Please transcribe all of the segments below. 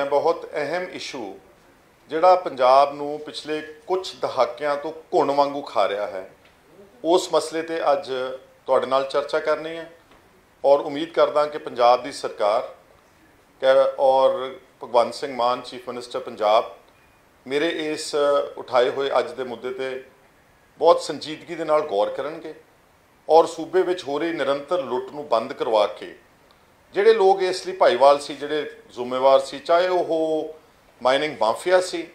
बहुत अहम इशू ਜਿਹੜਾ ਪੰਜਾਬ ਨੂੰ ਪਿਛਲੇ ਕੁਝ ਦਹਾਕਿਆਂ ਤੋਂ ਘੁਣ ਵਾਂਗੂ ਖਾ ਰਿਹਾ ਹੈ ਉਸ ਮਸਲੇ ਤੇ ਅੱਜ ਤੁਹਾਡੇ ਨਾਲ ਚਰਚਾ ਕਰਨੀ ਹੈ ਔਰ ਉਮੀਦ ਕਰਦਾ ਕਿ ਪੰਜਾਬ ਦੀ ਸਰਕਾਰ ਔਰ ਭਗਵੰਤ ਸਿੰਘ ਮਾਨ ਚੀਫ ਮਿਨਿਸਟਰ ਪੰਜਾਬ ਮੇਰੇ ਇਸ ਉਠਾਏ ਹੋਏ ਅੱਜ ਦੇ ਮੁੱਦੇ ਤੇ ਬਹੁਤ ਸੰਜੀਦਗੀ ਦੇ ਨਾਲ ਗੌਰ ਕਰਨਗੇ ਔਰ ਸੂਬੇ ਵਿੱਚ ਹੋ ਰਹੀ ਨਿਰੰਤਰ ਲੁੱਟ ਨੂੰ ਬੰਦ ਕਰਵਾ ਕੇ ਜਿਹੜੇ ਲੋਕ ਇਸ ਲਈ ਭਾਈਵਾਲ ਸੀ ਜਿਹੜੇ ਜ਼ਿੰਮੇਵਾਰ ਸੀ ਚਾਹੇ ਉਹ ਮਾਈਨਿੰਗ ਮਾਫੀਆ ਸੀ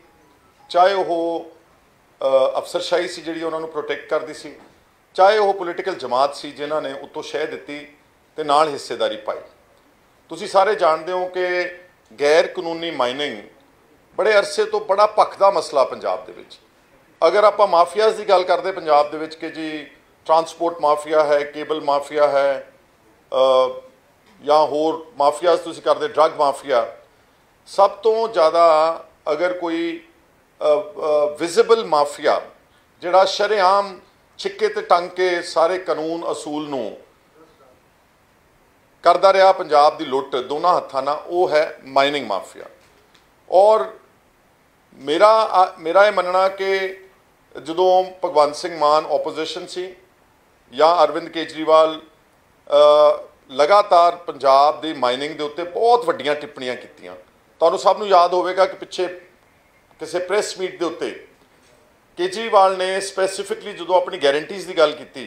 ਚਾਹੇ ਉਹ ਅਫਸਰਸ਼ਾਹੀ ਸੀ ਜਿਹੜੀ ਉਹਨਾਂ ਨੂੰ ਪ੍ਰੋਟੈਕਟ ਕਰਦੀ ਸੀ ਚਾਹੇ ਉਹ ਪੋਲੀਟੀਕਲ ਜਮਾਤ ਸੀ ਜਿਨ੍ਹਾਂ ਨੇ ਉੱਤੋਂ ਸ਼ਹਿ ਦਿੱਤੀ ਤੇ ਨਾਲ ਹਿੱਸੇਦਾਰੀ ਪਾਈ ਤੁਸੀਂ ਸਾਰੇ ਜਾਣਦੇ ਹੋ ਕਿ ਗੈਰ ਕਾਨੂੰਨੀ ਮਾਈਨਿੰਗ ਬੜੇ ਅਰਸੇ ਤੋਂ ਬੜਾ ਭਖਦਾ ਮਸਲਾ ਪੰਜਾਬ ਦੇ ਵਿੱਚ ਅਗਰ ਆਪਾਂ ਮਾਫੀਆਜ਼ ਦੀ ਗੱਲ ਕਰਦੇ ਪੰਜਾਬ ਦੇ ਵਿੱਚ ਕਿ ਜੀ ਟਰਾਂਸਪੋਰਟ ਮਾਫੀਆ ਹੈ ਕੇਬਲ ਮਾਫੀਆ ਹੈ ਜਾਂ ਹੋਰ ਮਾਫੀਆਜ਼ ਤੁਸੀਂ ਕਰਦੇ ਡਰੱਗ ਮਾਫੀਆ ਸਭ ਤੋਂ ਜ਼ਿਆਦਾ ਅਗਰ ਕੋਈ ਵਿਜ਼ੀਬਲ ਮਾਫੀਆ ਜਿਹੜਾ ਸ਼ਰੇਆਮ ਛਿੱਕੇ ਤੇ ਟੰਗ ਕੇ ਸਾਰੇ ਕਾਨੂੰਨ ਅਸੂਲ ਨੂੰ ਕਰਦਾ ਰਿਹਾ ਪੰਜਾਬ ਦੀ ਲੁੱਟ ਦੋਨਾਂ ਹੱਥਾਂ ਨਾਲ ਉਹ ਹੈ ਮਾਈਨਿੰਗ ਮਾਫੀਆ ਔਰ ਮੇਰਾ ਇਹ ਮੰਨਣਾ ਕਿ ਜਦੋਂ ਭਗਵੰਤ ਸਿੰਘ ਮਾਨ ਆਪੋਜੀਸ਼ਨ ਸੀ ਜਾਂ ਅਰਵਿੰਦ ਕੇਜਰੀਵਾਲ ਲਗਾਤਾਰ ਪੰਜਾਬ ਦੀ ਮਾਈਨਿੰਗ ਦੇ ਉੱਤੇ ਬਹੁਤ ਵੱਡੀਆਂ ਟਿੱਪਣੀਆਂ ਕੀਤੀਆਂ ਤੁਹਾਨੂੰ ਸਭ ਨੂੰ ਯਾਦ ਹੋਵੇਗਾ ਕਿ ਪਿੱਛੇ ਕਿਸੇ ਪ੍ਰੈਸ ਮੀਟ ਦੇ ਉੱਤੇ ਕੇਜਰੀਵਾਲ ਨੇ ਸਪੈਸੀਫਿਕਲੀ ਜਦੋਂ ਆਪਣੀ ਗਾਰੰਟੀਜ਼ ਦੀ ਗੱਲ ਕੀਤੀ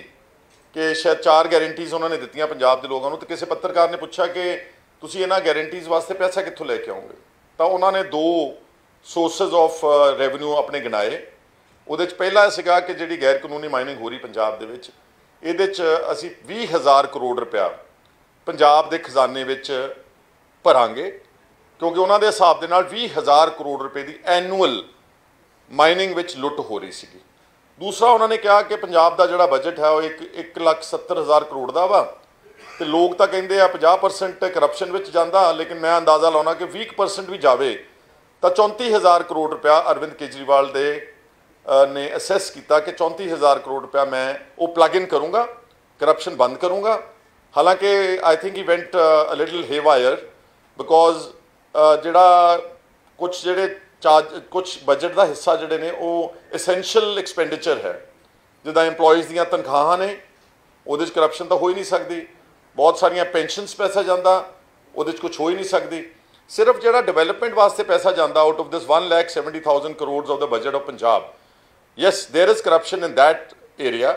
ਕਿ ਸ਼ਾਇਦ 4 ਗਾਰੰਟੀਜ਼ ਉਹਨਾਂ ਨੇ ਦਿੱਤੀਆਂ ਪੰਜਾਬ ਦੇ ਲੋਕਾਂ ਨੂੰ ਤੇ ਕਿਸੇ ਪੱਤਰਕਾਰ ਨੇ ਪੁੱਛਿਆ ਕਿ ਤੁਸੀਂ ਇਹਨਾਂ ਗਾਰੰਟੀਜ਼ ਵਾਸਤੇ ਪੈਸਾ ਕਿੱਥੋਂ ਲੈ ਕੇ ਆਓਗੇ ਤਾਂ ਉਹਨਾਂ ਨੇ 2 ਸੋਰਸਸ ਆਫ ਰੈਵਨਿਊ ਆਪਣੇ ਗਿਣਾਏ ਉਹਦੇ 'ਚ ਪਹਿਲਾ ਸੀਗਾ ਕਿ ਜਿਹੜੀ ਗੈਰ ਕਾਨੂੰਨੀ ਮਾਈਨਿੰਗ ਹੋ ਰਹੀ ਪੰਜਾਬ ਦੇ ਵਿੱਚ ਇਹਦੇ 'ਚ ਅਸੀਂ 20,000 ਕਰੋੜ ਰੁਪਇਆ ਪੰਜਾਬ ਦੇ ਖਜ਼ਾਨੇ ਵਿੱਚ ਭਰਾਂਗੇ ਕਿਉਂਕਿ ਉਹਨਾਂ ਦੇ ਹਿਸਾਬ ਦੇ ਨਾਲ 20,000 ਕਰੋੜ ਰੁਪਏ ਦੀ ਐਨੂਅਲ ਮਾਈਨਿੰਗ ਵਿੱਚ ਲੁੱਟ ਹੋ ਰਹੀ ਸੀਗੀ ਦੂਸਰਾ ਉਹਨਾਂ ਨੇ ਕਿਹਾ ਕਿ ਪੰਜਾਬ ਦਾ ਜਿਹੜਾ ਬਜਟ ਹੈ ਉਹ 1,70,000 ਕਰੋੜ ਦਾ ਵਾ ਤੇ ਲੋਕ ਤਾਂ ਕਹਿੰਦੇ ਆ 50% ਕਰਪਸ਼ਨ ਵਿੱਚ ਜਾਂਦਾ ਲੇਕਿਨ ਮੈਂ ਅੰਦਾਜ਼ਾ ਲਾਉਣਾ ਕਿ 20% ਵੀ ਜਾਵੇ ਤਾਂ 34,000 ਕਰੋੜ ਰੁਪਇਆ ਅਰਵਿੰਦ ਕੇਜਰੀਵਾਲ ਦੇ ਨੇ ਅਸੈਸ ਕੀਤਾ ਕਿ 34,000 ਕਰੋੜ ਰੁਪਇਆ ਮੈਂ ਉਹ ਪਲੱਗ ਇਨ ਕਰੂੰਗਾ ਕਰਪਸ਼ਨ ਬੰਦ ਕਰੂੰਗਾ ਹਾਲਾਂਕਿ I think he went a little haywire because ਜਿਹੜਾ ਕੁਝ ਬਜਟ ਦਾ ਹਿੱਸਾ ਜਿਹੜੇ ਨੇ ਉਹ ਐਸੈਂਸ਼ੀਅਲ ਐਕਸਪੈਂਡੀਚਰ ਹੈ ਜਿੱਦਾਂ EMPLOYEES ਦੀਆਂ ਤਨਖਾਹਾਂ ਨੇ ਉਹਦੇ 'ਚ ਕਰਪਸ਼ਨ ਤਾਂ ਹੋ ਹੀ ਨਹੀਂ ਸਕਦੀ ਬਹੁਤ ਸਾਰੀਆਂ ਪੈਨਸ਼ਨਸ ਪੈਸਾ ਜਾਂਦਾ ਉਹਦੇ 'ਚ ਕੁਝ ਹੋ ਹੀ ਨਹੀਂ ਸਕਦੀ ਸਿਰਫ ਜਿਹੜਾ ਡਿਵੈਲਪਮੈਂਟ ਵਾਸਤੇ ਪੈਸਾ ਜਾਂਦਾ out of this 1,70,000 crore of the budget of Punjab yes there is corruption in that area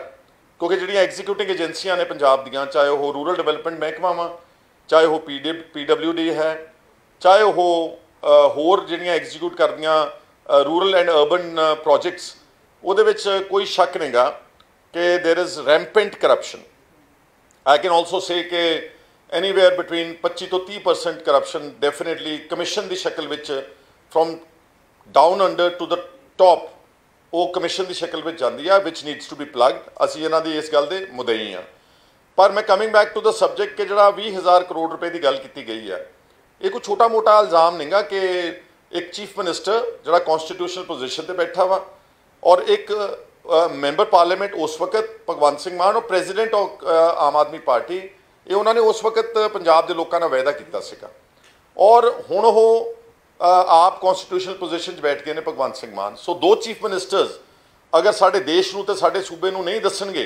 ਕਿਉਂਕਿ ਜਿਹੜੀਆਂ ਐਗਜ਼ੀਕਿਊਟਿੰਗ ਏਜੰਸੀਆਂ ਨੇ ਪੰਜਾਬ ਦੀਆਂ ਚਾਹੇ ਉਹ ਰੂਰਲ ਡਿਵੈਲਪਮੈਂਟ ਮਹਿਕਮਾ ਵਾ ਚਾਹੇ ਉਹ PWD ਹੈ ਚਾਹੇ ਉਹ ਹੋਰ ਜਿਹੜੀਆਂ ਐਗਜ਼ੀਕਿਊਟ ਕਰਦੀਆਂ ਰੂਰਲ ਐਂਡ ਅਰਬਨ ਪ੍ਰੋਜੈਕਟਸ ਉਹਦੇ ਵਿੱਚ ਕੋਈ ਸ਼ੱਕ ਨਹੀਂਗਾ ਕਿ there is rampant corruption I can also say ਕਿ ਐਨੀਵੇਅਰ ਬਿਟਵੀਨ 25 ਤੋਂ 30% ਕਰਪਸ਼ਨ ਡੈਫੀਨੇਟਲੀ ਕਮਿਸ਼ਨ ਦੀ ਸ਼ਕਲ ਵਿੱਚ from down under to the top ਉਹ ਕਮਿਸ਼ਨ ਦੀ ਸ਼ਕਲ ਵਿੱਚ ਜਾਂਦੀ ਆ which needs to be plugged ਅਸੀਂ ਇਹਨਾਂ ਦੀ ਇਸ ਗੱਲ ਦੇ ਮੁਦਈ ਹਾਂ ਪਰ ਮੈਂ coming back to the subject ਕਿ ਜਿਹੜਾ 20,000 ਕਰੋੜ ਰੁਪਏ ਦੀ ਗੱਲ ਕੀਤੀ ਗਈ ਹੈ ਇਹ ਕੋਈ ਛੋਟਾ ਮੋਟਾ ਇਲਜ਼ਾਮ ਨਹੀਂਗਾ ਕਿ ਇੱਕ ਚੀਫ ਮਿਨਿਸਟਰ ਜਿਹੜਾ ਕੌਨਸਟੀਟਿਊਸ਼ਨਲ ਪੋਜੀਸ਼ਨ ਤੇ ਬੈਠਾ ਵਾ ਔਰ ਇੱਕ ਮੈਂਬਰ ਪਾਰਲੀਮੈਂਟ ਉਸ ਵਕਤ ਭਗਵੰਤ ਸਿੰਘ ਮਾਨ ਉਹ ਪ੍ਰੈਜ਼ੀਡੈਂਟ ਆਮ ਆਦਮੀ ਪਾਰਟੀ ਇਹ ਉਹਨਾਂ ਨੇ ਉਸ ਵਕਤ ਪੰਜਾਬ ਦੇ ਲੋਕਾਂ ਨਾਲ ਵਾਅਦਾ ਕੀਤਾ ਸੀਗਾ ਔਰ ਹੁਣ ਉਹ ਆਪ ਕੌਨਸਟੀਟਿਊਸ਼ਨਲ ਪੋਜੀਸ਼ਨ 'ਚ ਬੈਠ ਗਏ ਨੇ ਭਗਵੰਤ ਸਿੰਘ ਮਾਨ ਸੋ 2 ਚੀਫ ਮਿਨਿਸਟਰਸ ਅਗਰ ਸਾਡੇ ਦੇਸ਼ ਨੂੰ ਤੇ ਸਾਡੇ ਸੂਬੇ ਨੂੰ ਨਹੀਂ ਦੱਸਣਗੇ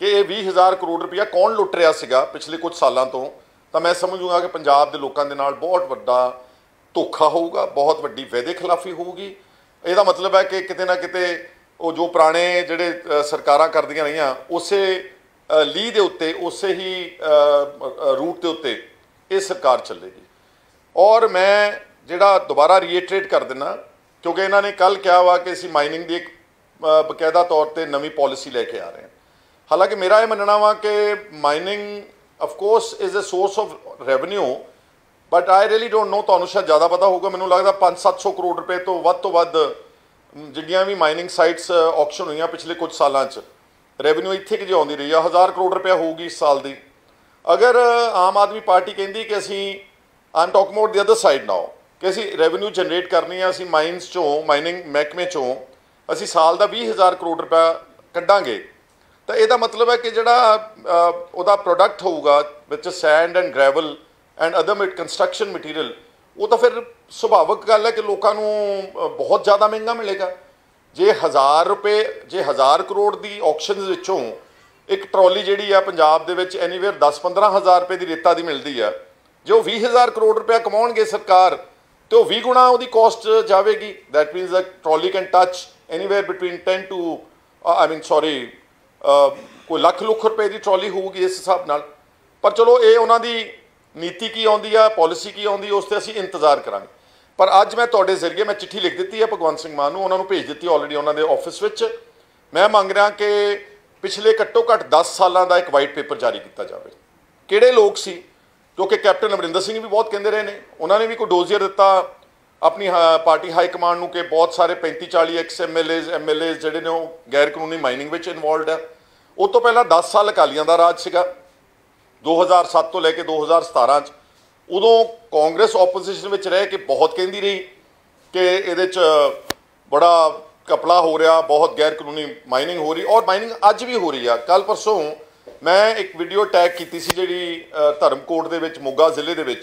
ਕਿ ਇਹ 20,000 ਕਰੋੜ ਰੁਪਇਆ ਕੌਣ ਲੁੱਟ ਰਿਹਾ ਸੀਗਾ ਪਿਛਲੇ ਕੁਝ ਸਾਲਾਂ ਤੋਂ ਤਾਂ ਮੈਂ ਸਮਝੂਗਾ ਕਿ ਪੰਜਾਬ ਦੇ ਲੋਕਾਂ ਦੇ ਨਾਲ ਬਹੁਤ ਵੱਡਾ ਧੋਖਾ ਹੋਊਗਾ ਬਹੁਤ ਵੱਡੀ ਵਾਅਦੇ ਖਿਲਾਫੀ ਹੋਊਗੀ ਇਹਦਾ ਮਤਲਬ ਹੈ ਕਿ ਕਿਤੇ ਨਾ ਕਿਤੇ ਉਹ ਜੋ ਪੁਰਾਣੇ ਜਿਹੜੇ ਸਰਕਾਰਾਂ ਕਰਦੀਆਂ ਰਹੀਆਂ ਉਸੇ ਲੀਹ ਦੇ ਉੱਤੇ ਉਸੇ ਹੀ ਰੂਟ ਦੇ ਉੱਤੇ ਇਹ ਸਰਕਾਰ ਚੱਲੇਗੀ ਔਰ ਮੈਂ ਜਿਹੜਾ ਦੁਬਾਰਾ ਰੀਇਟਰੇਟ ਕਰ ਦਿੰਦਾ ਕਿਉਂਕਿ ਇਹਨਾਂ ਨੇ ਕੱਲ੍ਹ ਕਿਹਾ ਵਾ ਕਿ ਅਸੀਂ ਮਾਈਨਿੰਗ ਦੀ ਇੱਕ ਬਕਾਇਦਾ ਤੌਰ 'ਤੇ ਨਵੀਂ ਪਾਲਿਸੀ ਲੈ ਕੇ ਆ ਰਹੇ ਹਾਂ ਹਾਲਾਂਕਿ ਮੇਰਾ ਇਹ ਮੰਨਣਾ ਵਾ ਕਿ mining of course is a source of revenue but I really don't know ਤੁਹਾਨੂੰ ਸ਼ਾਇਦ ਜ਼ਿਆਦਾ ਪਤਾ ਹੋਊਗਾ ਮੈਨੂੰ ਲੱਗਦਾ 500-700 ਕਰੋੜ ਰੁਪਏ ਤੋਂ ਵੱਧ ਜਿਹੜੀਆਂ ਵੀ ਮਾਈਨਿੰਗ ਸਾਈਟਸ ਆਕਸ਼ਨ ਹੋਈਆਂ ਪਿਛਲੇ ਕੁਝ ਸਾਲਾਂ 'ਚ ਰੈਵਨਿਊ ਇੱਥੇ ਕਿ ਜੇ ਆਉਂਦੀ ਰਹੀ ਆ 1000 ਕਰੋੜ ਰੁਪਏ ਹੋਊਗੀ ਇਸ ਸਾਲ ਦੀ ਅਗਰ ਆਮ ਆਦਮੀ ਪਾਰਟੀ ਕਹਿੰਦੀ ਕਿ ਅਸੀਂ I am talking about the other side now ਕਿ ਅਸੀਂ ਰੈਵਨਿਊ ਜਨਰੇਟ ਕਰਨੀ ਆ ਅਸੀਂ ਮਾਈਨਸ 'ਚੋਂ ਮਾਈਨਿੰਗ ਮਹਿਕਮੇ 'ਚੋਂ ਅਸੀਂ ਸਾਲ ਦਾ 20,000 ਕਰੋੜ ਰੁਪਇਆ ਕੱਢਾਂਗੇ ਤਾਂ ਇਹਦਾ ਮਤਲਬ ਹੈ ਕਿ ਜਿਹੜਾ ਉਹਦਾ ਪ੍ਰੋਡਕਟ ਹੋਊਗਾ ਵਿੱਚ send and gravel and other construction material वो तो फिर सुभाविक गल है कि लोगों को बहुत ज़्यादा महंगा मिलेगा। जे 1000 रुपए जे 1000 करोड़ की ऑक्शन विचों एक ट्रॉली जी है पंजाब दे विच एनीवेयर 10-15 हज़ार रुपए की रेता की मिलती है, जो 20,000 करोड़ रुपया कमाउणगे सरकार तो 20 गुणा वो कॉस्ट जाएगी। That means the trolley can touch anywhere between 10 to कोई लख रुपए की ट्रॉली होगी इस हिसाब नाल। पर चलो ये उन्होंने नीति की आउंदी है, पॉलिसी की आउंदी, उस पर असीं इंतजार करांगे। पर अज मैं तुहाडे जरिए मैं चिट्ठी लिख दी है भगवंत सिंह मान नूं, उन्होंने भेज दी ऑलरेडी उन्होंने ऑफिस विच। मैं मंग रहा कि पिछले घट्टो घट्ट 10 सालों का एक वाइट पेपर जारी किया जाए। किहड़े लोग सी, क्योंकि कैप्टन अमरिंदर सिंह भी बहुत कहते रहे हैं, उन्होंने भी कोई डोजियर दिता अपनी पार्टी हाई कमांड नूं कि बहुत सारे 35-40 एक्स MLAs जिहड़े ने वो गैर कानूनी माइनिंग विच इनवॉल्वड है। उस तो पहला 10 साल अकालियां दा राज सीगा, 2007 तो लैके 2017 उदों कांग्रेस ओपोजिशन में रह के बहुत कहती रही कि ये बड़ा कपड़ा हो रहा, बहुत गैर कानूनी माइनिंग हो रही, और माइनिंग अज भी हो रही है। कल परसों मैं एक वीडियो टैग की सी जी धर्मकोट के मोगा जिले के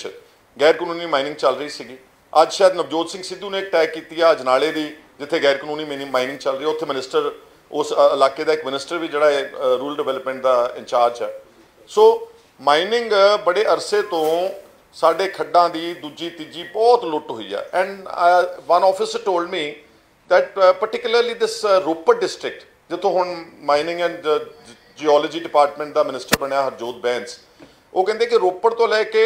गैर कानूनी माइनिंग चल रही सी। अज शायद नवजोत सिंह सिद्धू ने एक टैग की अजनाले की, जिथे गैर कानूनी माइनिंग चल रही है, उत्थे मिनिस्टर उस इलाके का एक मिनिस्टर भी जोड़ा रूरल डिवेलपमेंट का इंचार्ज है। सो माइनिंग बड़े अरसे तो साढ़े खड्डां दी दूजी तीजी बहुत लुट हुई है। And one officer told me that particularly this Ropar district जितों हुण माइनिंग एंड जियोलॉजी डिपार्टमेंट का मिनिस्टर बनया हरजोत बैंस, वो कहते कि रोपड़ तो लैके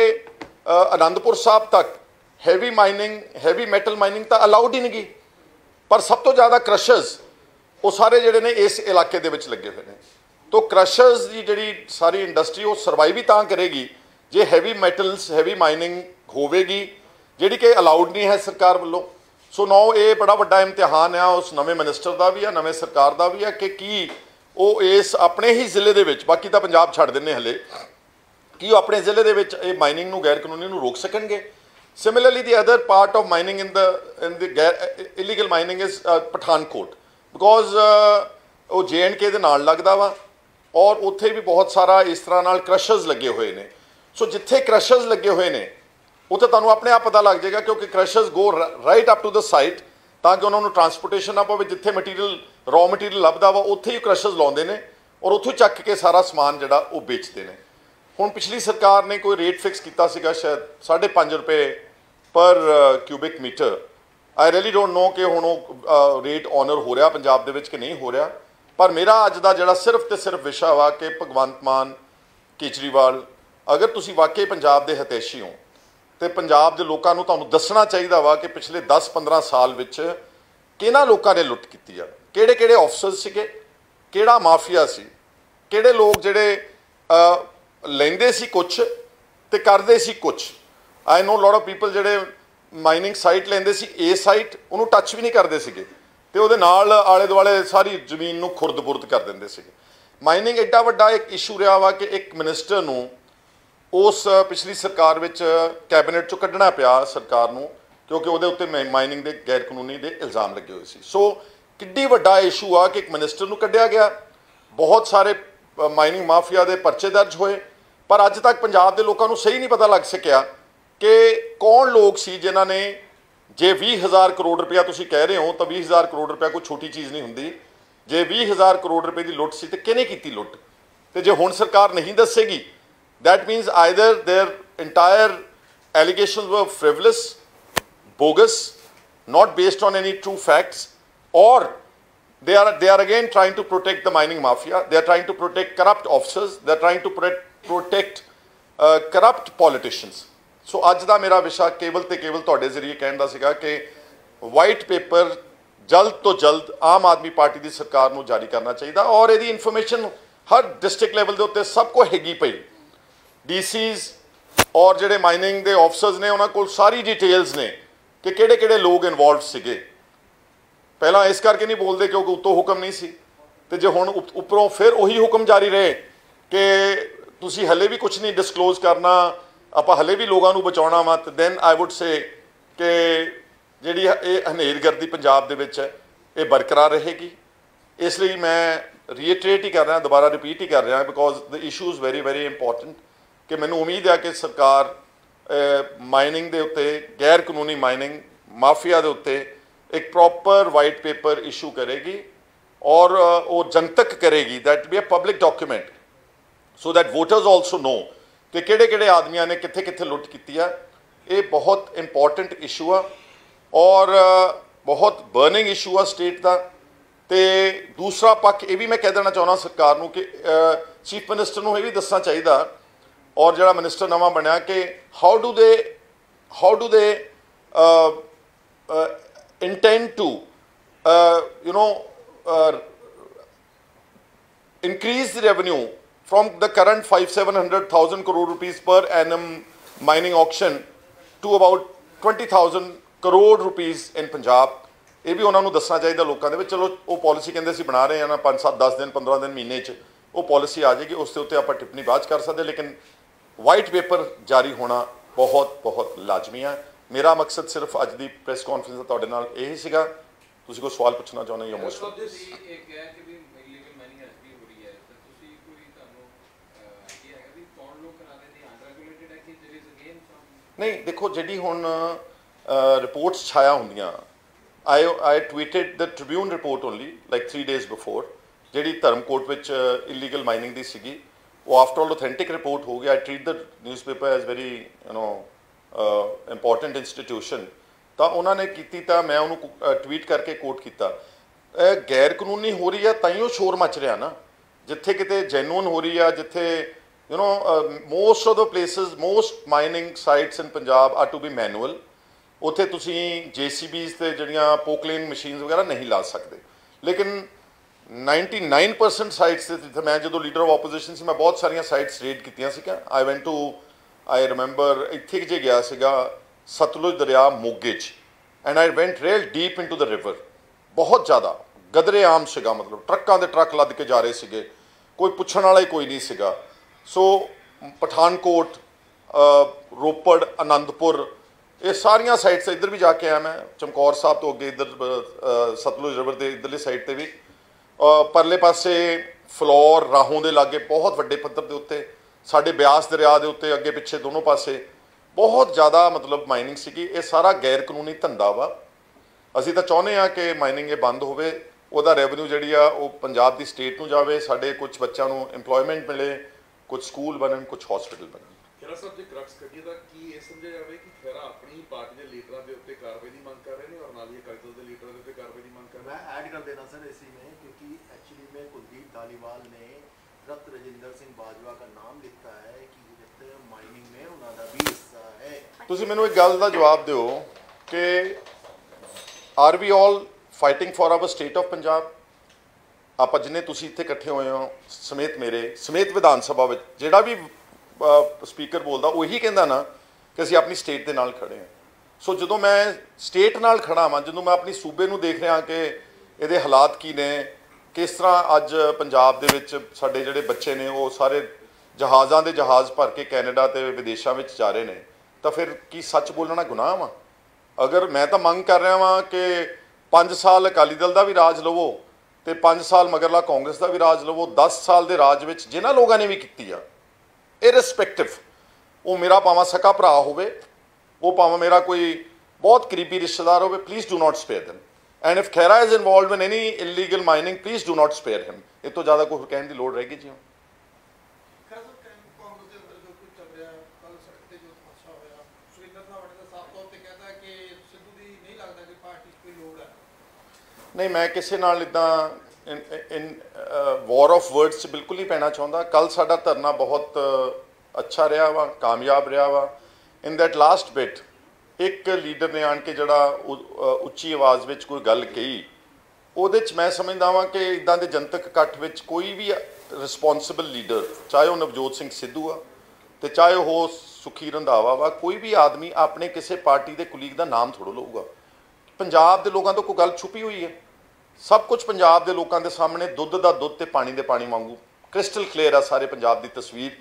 आनंदपुर साहब तक हैवी मैटल माइनिंग तो अलाउड ही नहीं गई, पर सब तो ज़्यादा क्रशर्स वो सारे जिहड़े ने इस इलाके दे विच लगे हुए हैं। तो क्रशर्स की जिहड़ी सारी इंडस्ट्री वो सर्वाइव ही तां करेगी जे हैवी मैटल्स हैवी माइनिंग होवेगी, जिहड़ी कि अलाउड नहीं है सरकार वालों। सो नौ ये बड़ा वड्डा इम्तिहान है उस नवे मिनिस्टर का भी है, नवे सरकार का भी है कि की वो इस अपने ही जिले दे विच, बाकी तो पंजाब छड्ड दिंदे हले, कि वो अपने जिले दे विच ये माइनिंग नूं गैर कानूनी नूं रोक सकणगे। Similarly the other part of mining in the illegal mining is Pathankot, because वो JNK दे नाल लगदा वा, और उत्थे भी बहुत सारा इस तरह नाल क्रशर्स लगे हुए हैं। सो जिथे क्रशर्स लगे हुए हैं उत्थे तुहानूं अपने आप पता लग जाएगा, क्योंकि crushers go right up to the site ताकि उन्होंने ट्रांसपोर्टेशन ना पवे। जिथे मटीरियल रॉ मटीरियल लभदा वा उत्थे ही क्रशर्स लाउंदे ने और उत्थों चक के सारा समान जिहड़ा वो बेचते हैं। हुण पिछली सरकार ने कोई रेट फिक्स किया सीगा शायद 5.5 रुपए पर cubic metre. I really don't know कि हुण वो रेट ऑनर हो रहा पंजाब दे विच कि नहीं हो रहा। पर मेरा अज का जिहड़ा सिर्फ तो सिर्फ विशा वा कि भगवंत मान केजरीवाल अगर तुसीं वाकई पंजाब के हितैषी हो तो पंजाब के लोगों को तुहानूं दसना चाहिए वा कि पिछले 10-15 साल विच किहਨਾਂ लोगों ने लुट की है, किहड़े ऑफिसर्स सीगे, किहड़ा माफिया सी, किहड़े लोग जिहड़े लैंदे सी कुछ ते करदे सी कुछ। I know lot of people जिहड़े माइनिंग साइट लैंदे सी, ए साइट उन्होंने टच भी नहीं करते सीगे ते उहदे नाल आले दुआले सारी जमीन नूं खुरद-बुरद कर दिंदे सीगे। माइनिंग एड्डा वड्डा एक इशू रहा वा कि एक मिनिस्टर नूं उस पिछली सरकार विच कैबिनेट चों कड्ढना पिया सरकार नूं, क्योंकि उहदे उत्ते माइनिंग के गैर कानूनी के इल्ज़ाम लगे हुए सी। सो किड्डी वड्डा इशू आ कि एक मिनिस्टर नूं कड्ढिया गया, बहुत सारे माइनिंग माफिया के परचे दर्ज होए, पर अज तक पंजाब के लोगों को सही नहीं पता लग सकिया कि कौन लोग सी जिन्हां ने, जे 20,000 करोड़ रुपया तुसीं कह रहे हो तो 20,000 करोड़ रुपया कोई छोटी चीज़ नहीं हुंदी। जे 20,000 करोड़ रुपए की लुट सी तो किहने कीती लुट, तो जे हुण सरकार नहीं दसेगी that means either their entire allegations were frivolous, bogus, not based on any true facts, or they are again trying to protect the mining mafia. They are trying to protect corrupt officers. They are trying to protect corrupt politicians. So आज दा मेरा विषय केवल ते केवल तुहाडे जरिए कहण दा सीगा कि वाइट पेपर जल्द तो जल्द आम आदमी पार्टी की सरकार नूं जारी करना चाहिए, और यदि इन्फॉर्मेशन हर डिस्ट्रिक्ट लैवल के उत्ते सबको हैगी पई, DCs और जिहड़े माइनिंग के ऑफिसर्स ने उन्हां कोल सारी डिटेल्स ने कि किहड़े लोग इनवॉल्व सीगे। पहला इस करके नहीं बोलते क्योंकि उत्तों हुक्म नहीं सी, तो जे हुण उपरों फिर उही हुक्म जारी रहे कि तुसीं हले भी कुछ नहीं डिस्कलोज करना, आपां हले भी लोगों को बचाउणा वा, तो दैन आई वुड से कि जिहड़ी ये हनेरगर्दी पंजाब दे विच है ये बरकरार रहेगी। इसलिए मैं रीइटरेट ही कर रहा, दोबारा रिपीट ही कर रहा, because the issue is very very important कि मैनूं उम्मीद है कि सरकार ਮਾਈਨਿੰਗ ਦੇ ਉੱਤੇ, ਗੈਰ ਕਾਨੂੰਨੀ ਮਾਈਨਿੰਗ ਮਾਫੀਆ ਦੇ ਉੱਤੇ ਇੱਕ ਪ੍ਰੋਪਰ ਵਾਈਟ ਪੇਪਰ ਇਸ਼ੂ ਕਰੇਗੀ ਔਰ ਉਹ ਜਨਤਕ ਕਰੇਗੀ, that be a public document, so that voters also know ਕਿ ਕਿਹੜੇ ਕਿਹੜੇ ਆਦਮੀਆਂ ਨੇ ਕਿੱਥੇ ਕਿੱਥੇ ਲੁੱਟ ਕੀਤੀ ਆ। ਇਹ ਬਹੁਤ ਇੰਪੋਰਟੈਂਟ ਇਸ਼ੂ ਆ ਔਰ ਬਹੁਤ ਬਰਨਿੰਗ ਇਸ਼ੂ ਆ ਸਟੇਟ ਦਾ। ਤੇ ਦੂਸਰਾ ਪੱਖ ਇਹ ਵੀ ਮੈਂ ਕਹਿ ਦੇਣਾ ਚਾਹੁੰਦਾ ਸਰਕਾਰ ਨੂੰ ਕਿ ਚੀਫ ਮਿਨਿਸਟਰ ਨੂੰ ਇਹ ਵੀ ਦੱਸਣਾ ਚਾਹੀਦਾ ਔਰ ਜਿਹੜਾ ਮਿਨਿਸਟਰ ਨਵਾਂ ਬਣਿਆ ਕਿ ਹਾਊ ਡੂ ਦੇ intend to increase the revenue from the current 500-700,000 crore rupees per annum mining auction to about 20,000 crore rupees in Punjab। ਇਹ ਵੀ ਉਹਨਾਂ ਨੂੰ ਦੱਸਣਾ ਚਾਹੀਦਾ ਲੋਕਾਂ ਦੇ ਵਿੱਚ। ਚਲੋ ਉਹ ਪਾਲਿਸੀ ਕਹਿੰਦੇ ਸੀ ਬਣਾ ਰਹੇ ਆ ਨਾ 5-7-10 ਦਿਨ 15 ਦਿਨ ਮਹੀਨੇ 'ਚ ਉਹ ਪਾਲਿਸੀ ਆ ਜਾਏਗੀ, ਉਸ ਦੇ ਉੱਤੇ ਆਪਾਂ ਟਿੱਪਣੀ ਬਾਅਦ 'ਚ ਕਰ ਸਕਦੇ, ਲੇਕਿਨ ਵਾਈਟ ਪੇਪਰ ਜਾਰੀ ਹੋਣਾ ਬਹੁਤ ਬਹੁਤ ਲਾਜ਼ਮੀ ਹੈ। ਮੇਰਾ ਮਕਸਦ ਸਿਰਫ ਅੱਜ ਦੀ ਪ੍ਰੈਸ ਕਾਨਫਰੰਸ ਦਾ ਤੁਹਾਡੇ ਨਾਲ ਇਹ ਸੀਗਾ। ਤੁਸੀਂ ਕੋਈ ਸਵਾਲ ਪੁੱਛਣਾ ਚਾਹੁੰਦੇ ਹੋ? ਮੋਸਟ ਨਹੀਂ, ਦੇਖੋ ਜਿਹੜੀ ਹੁਣ ਰਿਪੋਰਟਸ ਛਾਇਆ ਹੁੰਦੀਆਂ, I tweeted the Tribune report only like 3 days before, ਜਿਹੜੀ ਧਰਮਕੋਟ ਵਿੱਚ ਇਲੀਗਲ ਮਾਈਨਿੰਗ ਦੀ ਸੀਗੀ, ਉਹ ਆਫਟਰ ਆਲ authentic ਰਿਪੋਰਟ ਹੋ ਗਿਆ। I treat the newspaper as very important institution. ਤਾਂ ਉਹਨਾਂ ਨੇ ਕੀਤੀ ਤਾਂ ਮੈਂ ਉਹਨੂੰ ਟਵੀਟ ਕਰਕੇ ਕੋਟ ਕੀਤਾ। ਗੈਰ ਕਾਨੂੰਨੀ ਹੋ ਰਹੀ ਆ ਤਾਂ ਹੀ ਉਹ ਸ਼ੋਰ ਮਚ ਰਿਹਾ ਨਾ। ਜਿੱਥੇ ਕਿਤੇ ਜੈਨੂਅਨ ਹੋ ਰਹੀ ਆ, ਜਿੱਥੇ most of the places, most mining sites in Punjab are to be manual. ਉੱਥੇ ਤੁਸੀਂ JCBs ਤੇ ਜਿਹੜੀਆਂ ਪੋਕਲੇਨ ਮਸ਼ੀਨਸ ਵਗੈਰਾ ਨਹੀਂ ਲਾ ਸਕਦੇ, ਲੇਕਿਨ 99% ਸਾਈਟਸ ਤੇ ਜਿੱਥੇ ਮੈਂ ਜਦੋਂ ਲੀਡਰ ਆਫ ਆਪੋਜੀਸ਼ਨ ਸੀ ਮੈਂ ਬਹੁਤ ਸਾਰੀਆਂ ਸਾਈਟਸ ਰੇਡ ਕੀਤੀਆਂ ਸੀਗੀਆਂ। ਆਈ ਰਿਮੈਂਬਰ ਇੱਥੇ ਜੇ ਗਿਆ ਸੀਗਾ ਸਤਲੁਜ ਦਰਿਆ ਮੋਗੇ 'ਚ, and I ਵੈਂਟ real deep into the river. ਬਹੁਤ ਜ਼ਿਆਦਾ ਗਦਰੇਆਮ ਸੀਗਾ, ਮਤਲਬ ਟਰੱਕਾਂ ਦੇ ਟਰੱਕ ਲੱਦ ਕੇ ਜਾ ਰਹੇ ਸੀਗੇ, ਕੋਈ ਪੁੱਛਣ ਵਾਲਾ ਹੀ ਕੋਈ ਨਹੀਂ ਸੀਗਾ। ਸੋ ਪਠਾਨਕੋਟ, ਰੋਪੜ, ਆਨੰਦਪੁਰ, ਇਹ ਸਾਰੀਆਂ ਸਾਈਡਸ ਇੱਧਰ ਵੀ ਜਾ ਕੇ ਆਇਆ ਮੈਂ, ਚਮਕੌਰ ਸਾਹਿਬ ਤੋਂ ਅੱਗੇ ਇੱਧਰ ਸਤਲੁਜ ਰਿਵਰ ਦੇ ਇੱਧਰਲੀ ਸਾਈਡ 'ਤੇ ਵੀ, ਪਰਲੇ ਪਾਸੇ ਫਲੋਰ ਰਾਹੋਂ ਦੇ ਲਾਗੇ ਬਹੁਤ ਵੱਡੇ ਪੱਧਰ ਦੇ ਉੱਤੇ, ਸਾਡੇ ਬਿਆਸ ਦਰਿਆ ਦੇ ਉੱਤੇ ਅੱਗੇ ਪਿੱਛੇ ਦੋਨੋਂ ਪਾਸੇ ਬਹੁਤ ਜ਼ਿਆਦਾ ਮਤਲਬ ਮਾਈਨਿੰਗ ਸੀਗੀ। ਇਹ ਸਾਰਾ ਗੈਰ ਕਾਨੂੰਨੀ ਧੰਦਾ ਵਾ। ਅਸੀਂ ਤਾਂ ਚਾਹੁੰਦੇ ਹਾਂ ਕਿ ਮਾਈਨਿੰਗ ਇਹ ਬੰਦ ਹੋਵੇ, ਉਹਦਾ ਰੈਵਨਿਊ ਜਿਹੜੀ ਆ ਉਹ ਪੰਜਾਬ ਦੀ ਸਟੇਟ ਨੂੰ ਜਾਵੇ, ਸਾਡੇ ਕੁਝ ਬੱਚਿਆਂ ਨੂੰ ਇੰਪਲੋਇਮੈਂਟ ਮਿਲੇ, ਕੁਝ ਸਕੂਲ ਬਣਨ, ਕੁਝ ਹਸਪੀਟਲ ਬਣਨ। ਖਹਿਰਾ ਸਾਹਿਬ ਜੇ ਕਰਕਸ ਕੱਢੀਏ ਤਾਂ ਕੀ ਇਹ ਸਮਝਿਆ ਜਾਵੇ ਕਿ ਖਹਿਰਾ ਆਪਣੀ ਪਾਰਟੀ ਦੇ ਲੀਡਰਾਂ ਦੇ ਉੱਤੇ ਕਾਰਵਾਈ ਦੀ ਮੰਗ ਕਰ ਰਹੇ ਨੇ ਔਰ ਨਾਲ ਹੀ ਅਕਾਲੀ ਦਲ ਦੇ ਲੀਡਰਾਂ ਦੇ ਉੱਤੇ ਕਾਰਵਾਈ ਦੀ ਮੰਗ ਕਰ ਰਹੇ? मैं ऐड कर देना सर इसी में, क्योंकि एक्चुअली में कुलदीप धालीवाल ने रक्त रजिंदर सिंह बाजवा का नाम लिखा है कि जितने माइनिंग में उन्होंने भी हिस्सा है। ਤੁਸੀਂ ਮੈਨੂੰ ਇੱਕ ਗੱਲ ਦਾ ਜਵਾਬ ਦਿਓ ਕਿ are we all fighting for our state of Punjab? ਆਪਾਂ ਜਿੰਨੇ ਤੁਸੀਂ ਇੱਥੇ ਇਕੱਠੇ ਹੋਏ ਹੋ ਸਮੇਤ ਮੇਰੇ ਸਮੇਤ ਵਿਧਾਨ ਸਭਾ ਵਿੱਚ ਜਿਹੜਾ ਵੀ ਸਪੀਕਰ ਬੋਲਦਾ ਉਹੀ ਕਹਿੰਦਾ ਨਾ ਕਿ ਅਸੀਂ ਆਪਣੀ ਸਟੇਟ ਦੇ ਨਾਲ ਖੜੇ ਹਾਂ। ਸੋ ਜਦੋਂ ਮੈਂ ਸਟੇਟ ਨਾਲ ਖੜਾ ਹਾਂ, ਜਦੋਂ ਮੈਂ ਆਪਣੀ ਸੂਬੇ ਨੂੰ ਦੇਖ ਰਿਹਾ ਕਿ ਇਹਦੇ ਹਾਲਾਤ ਕੀ ਨੇ, ਕਿਸ ਤਰ੍ਹਾਂ ਅੱਜ ਪੰਜਾਬ ਦੇ ਵਿੱਚ ਸਾਡੇ ਜਿਹੜੇ ਬੱਚੇ ਨੇ ਉਹ ਸਾਰੇ ਜਹਾਜ਼ਾਂ ਦੇ ਜਹਾਜ਼ ਭਰ ਕੇ ਕੈਨੇਡਾ ਤੇ ਵਿਦੇਸ਼ਾਂ ਵਿੱਚ ਜਾ ਰਹੇ ਨੇ, ਤਾਂ ਫਿਰ ਕੀ ਸੱਚ ਬੋਲਣਾ ਗੁਨਾਹ ਵਾ? ਅਗਰ ਮੈਂ ਤਾਂ ਮੰਗ ਕਰ ਰਿਹਾ ਵਾਂ ਕਿ 5 ਸਾਲ ਅਕਾਲੀ ਦਲ ਦਾ ਵੀ ਰਾਜ ਲਵੋ ਤੇ 5 ਸਾਲ ਮਗਰਲਾ ਕਾਂਗਰਸ ਦਾ ਵੀ ਰਾਜ ਲਵੋ। 10 ਸਾਲ ਦੇ ਰਾਜ ਵਿੱਚ ਜਿਨ੍ਹਾਂ ਲੋਕਾਂ ਨੇ ਵੀ ਕੀਤੀ ਆ, ਇਰਰਿਸਪੈਕਟਿਵ, ਉਹ ਮੇਰਾ ਭਾਵੇਂ ਸਕਾ ਭਰਾ ਹੋਵੇ, ਉਹ ਭਾਵੇਂ ਮੇਰਾ ਕੋਈ ਬਹੁਤ ਕਰੀਬੀ ਰਿਸ਼ਤੇਦਾਰ ਹੋਵੇ, please do not spare them, and if Khera is involved in any illegal mining, please do not spare him। ਇਹ ਤੋਂ ਜ਼ਿਆਦਾ ਕੋਈ ਕਹਿਣ ਦੀ ਲੋੜ ਰਹੇਗੀ ਜੀ? ਨਹੀਂ, ਮੈਂ ਕਿਸੇ ਨਾਲ ਇੱਦਾਂ ਇਨ ਵਾਰ ਆਫ ਵਰਡਸ 'ਚ ਬਿਲਕੁਲ ਨਹੀਂ ਪੈਣਾ ਚਾਹੁੰਦਾ। ਕੱਲ੍ਹ ਸਾਡਾ ਧਰਨਾ ਬਹੁਤ ਅੱਛਾ ਰਿਹਾ ਵਾ, ਕਾਮਯਾਬ ਰਿਹਾ ਵਾ। ਇਨ ਦੈਟ ਲਾਸਟ ਬਿਟ ਇੱਕ ਲੀਡਰ ਨੇ ਆਣ ਕੇ ਜਿਹੜਾ ਉੱਚੀ ਆਵਾਜ਼ ਵਿੱਚ ਕੋਈ ਗੱਲ ਕਹੀ, ਉਹਦੇ 'ਚ ਮੈਂ ਸਮਝਦਾ ਵਾਂ ਕਿ ਇੱਦਾਂ ਦੇ ਜਨਤਕ ਇਕੱਠ ਵਿੱਚ ਕੋਈ ਵੀ ਰਿਸਪੋਂਸੀਬਲ ਲੀਡਰ, ਚਾਹੇ ਉਹ ਨਵਜੋਤ ਸਿੰਘ ਸਿੱਧੂ ਆ ਤੇ ਚਾਹੇ ਉਹ ਸੁਖੀ ਰੰਧਾਵਾ ਵਾ, ਕੋਈ ਵੀ ਆਦਮੀ ਆਪਣੇ ਕਿਸੇ ਪਾਰਟੀ ਦੇ ਕੁਲੀਗ ਦਾ ਨਾਮ ਥੋੜ੍ਹਾ ਲਊਗਾ। ਪੰਜਾਬ ਦੇ ਲੋਕਾਂ ਤੋਂ ਕੋਈ ਗੱਲ ਛੁਪੀ ਹੋਈ ਹੈ? ਸਭ ਕੁਝ ਪੰਜਾਬ ਦੇ ਲੋਕਾਂ ਦੇ ਸਾਹਮਣੇ ਦੁੱਧ ਦਾ ਦੁੱਧ ਤੇ ਪਾਣੀ ਦੇ ਪਾਣੀ ਵਾਂਗੂ ਕ੍ਰਿਸਟਲ ਕਲੀਅਰ ਆ ਸਾਰੇ ਪੰਜਾਬ ਦੀ ਤਸਵੀਰ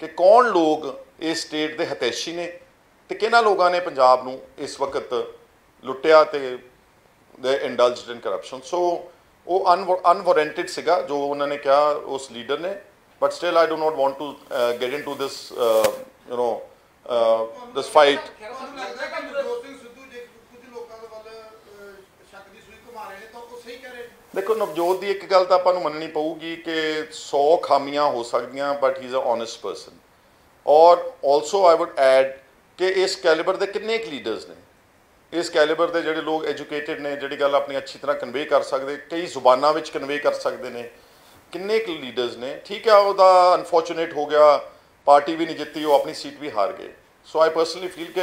ਕਿ ਕੌਣ ਲੋਕ ਇਸ ਸਟੇਟ ਦੇ ਹਿਤੈਸ਼ੀ ਨੇ ਤੇ ਕਿਹਨਾਂ ਲੋਕਾਂ ਨੇ ਪੰਜਾਬ ਨੂੰ ਇਸ ਵਕਤ ਲੁੱਟਿਆ ਤੇ ਦੇ ਇੰਡਲਜਡ ਇਨ ਕਰਪਸ਼ਨ। ਸੋ ਉਹ ਅਨਵਾਰੰਟਡ ਸੀਗਾ ਜੋ ਉਹਨਾਂ ਨੇ ਕਿਹਾ ਉਸ ਲੀਡਰ ਨੇ, but still I do not want to get into this this fight. ਤੁਹਾਨੂੰ ਲੱਗਦਾ ਹੈ ਕਿ ਨਵਜੋਤ ਸਿੰਘ ਸਿੱਧੂ ਜੇ ਕੁਝ ਲੋਕਾਂ ਦੇ ਵੱਲ ਸ਼ੱਕ ਦੀ ਸੂਈ ਘੁਮਾ ਰਹੇ ਨੇ ਤਾਂ ਉਹ ਸਹੀ ਕਹਿ ਰਹੇ ਨੇ? ਦੇਖੋ, ਨਵਜੋਤ ਦੀ ਇੱਕ ਗੱਲ ਤਾਂ ਆਪਾਂ ਨੂੰ ਮੰਨਣੀ ਪਊਗੀ ਕਿ 100 ਖਾਮੀਆਂ ਹੋ ਸਕਦੀਆਂ, but he is a honest person. ਔਰ ਆਲਸੋ ਆਈ ਵੁੱਡ ਐਡ ਕਿ ਇਸ ਕੈਲੀਬਰ ਦੇ ਕਿੰਨੇ ਕੁ ਲੀਡਰਸ ਨੇ, ਇਸ ਕੈਲੀਬਰ ਦੇ ਜਿਹੜੇ ਲੋਕ ਐਜੂਕੇਟਿਡ ਨੇ, ਜਿਹੜੀ ਗੱਲ ਆਪਣੀ ਅੱਛੀ ਤਰ੍ਹਾਂ ਕਨਵੇ ਕਰ ਸਕਦੇ, ਕਈ ਜ਼ੁਬਾਨਾਂ ਵਿੱਚ ਕਨਵੇ ਕਰ ਸਕਦੇ ਨੇ, ਕਿੰਨੇ ਕੁ ਲੀਡਰਸ ਨੇ। ਠੀਕ ਹੈ, ਉਹਦਾ ਅਨਫੋਰਚੂਨੇਟ ਹੋ ਗਿਆ, ਪਾਰਟੀ ਵੀ ਨਹੀਂ ਜਿੱਤੀ, ਉਹ ਆਪਣੀ ਸੀਟ ਵੀ ਹਾਰ ਗਏ। ਸੋ ਆਈ ਪਰਸਨਲੀ ਫੀਲ ਕਿ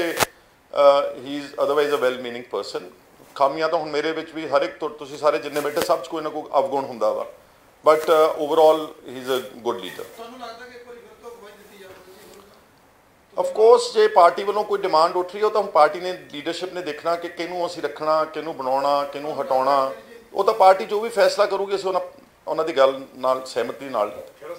he is otherwise a well meaning person. ਖਾਮੀਆਂ ਤਾਂ ਹੁਣ ਮੇਰੇ ਵਿੱਚ ਵੀ ਹਰ ਇੱਕ ਤੁਸੀਂ ਸਾਰੇ ਜਿੰਨੇ ਬੈਠੇ ਸਭ 'ਚ ਕੋਈ ਨਾ ਕੋਈ ਅਵਗੁਣ ਹੁੰਦਾ ਵਾ, but overall he is a good leader. ਤੁਹਾਨੂੰ ਲੱਗਦਾ ਕਿ ਇੱਕ ਵਾਰੀ ਫਿਰ ਤੋਂ ਅਗਵਾਈ ਦਿੱਤੀ ਜਾਵੇਗੀ? ਆਫ ਕੋਰਸ ਜੇ ਪਾਰਟੀ ਵੱਲੋਂ ਕੋਈ ਡਿਮਾਂਡ ਉੱਠ ਰਹੀ ਹੈ, ਉਹ ਤਾਂ ਹੁਣ ਪਾਰਟੀ ਨੇ, ਲੀਡਰਸ਼ਿਪ ਨੇ ਦੇਖਣਾ ਕਿ ਕਿਹਨੂੰ ਅਸੀਂ ਰੱਖਣਾ, ਕਿਹਨੂੰ ਬਣਾਉਣਾ, ਕਿਹਨੂੰ ਹਟਾਉਣਾ। ਉਹ ਤਾਂ ਪਾਰਟੀ ਜੋ ਵੀ ਫੈਸਲਾ ਕਰੂਗੀ ਅਸੀਂ ਉਹਨਾਂ ਦੀ ਗੱਲ ਨਾਲ ਸਹਿਮਤੀ ਨਾਲ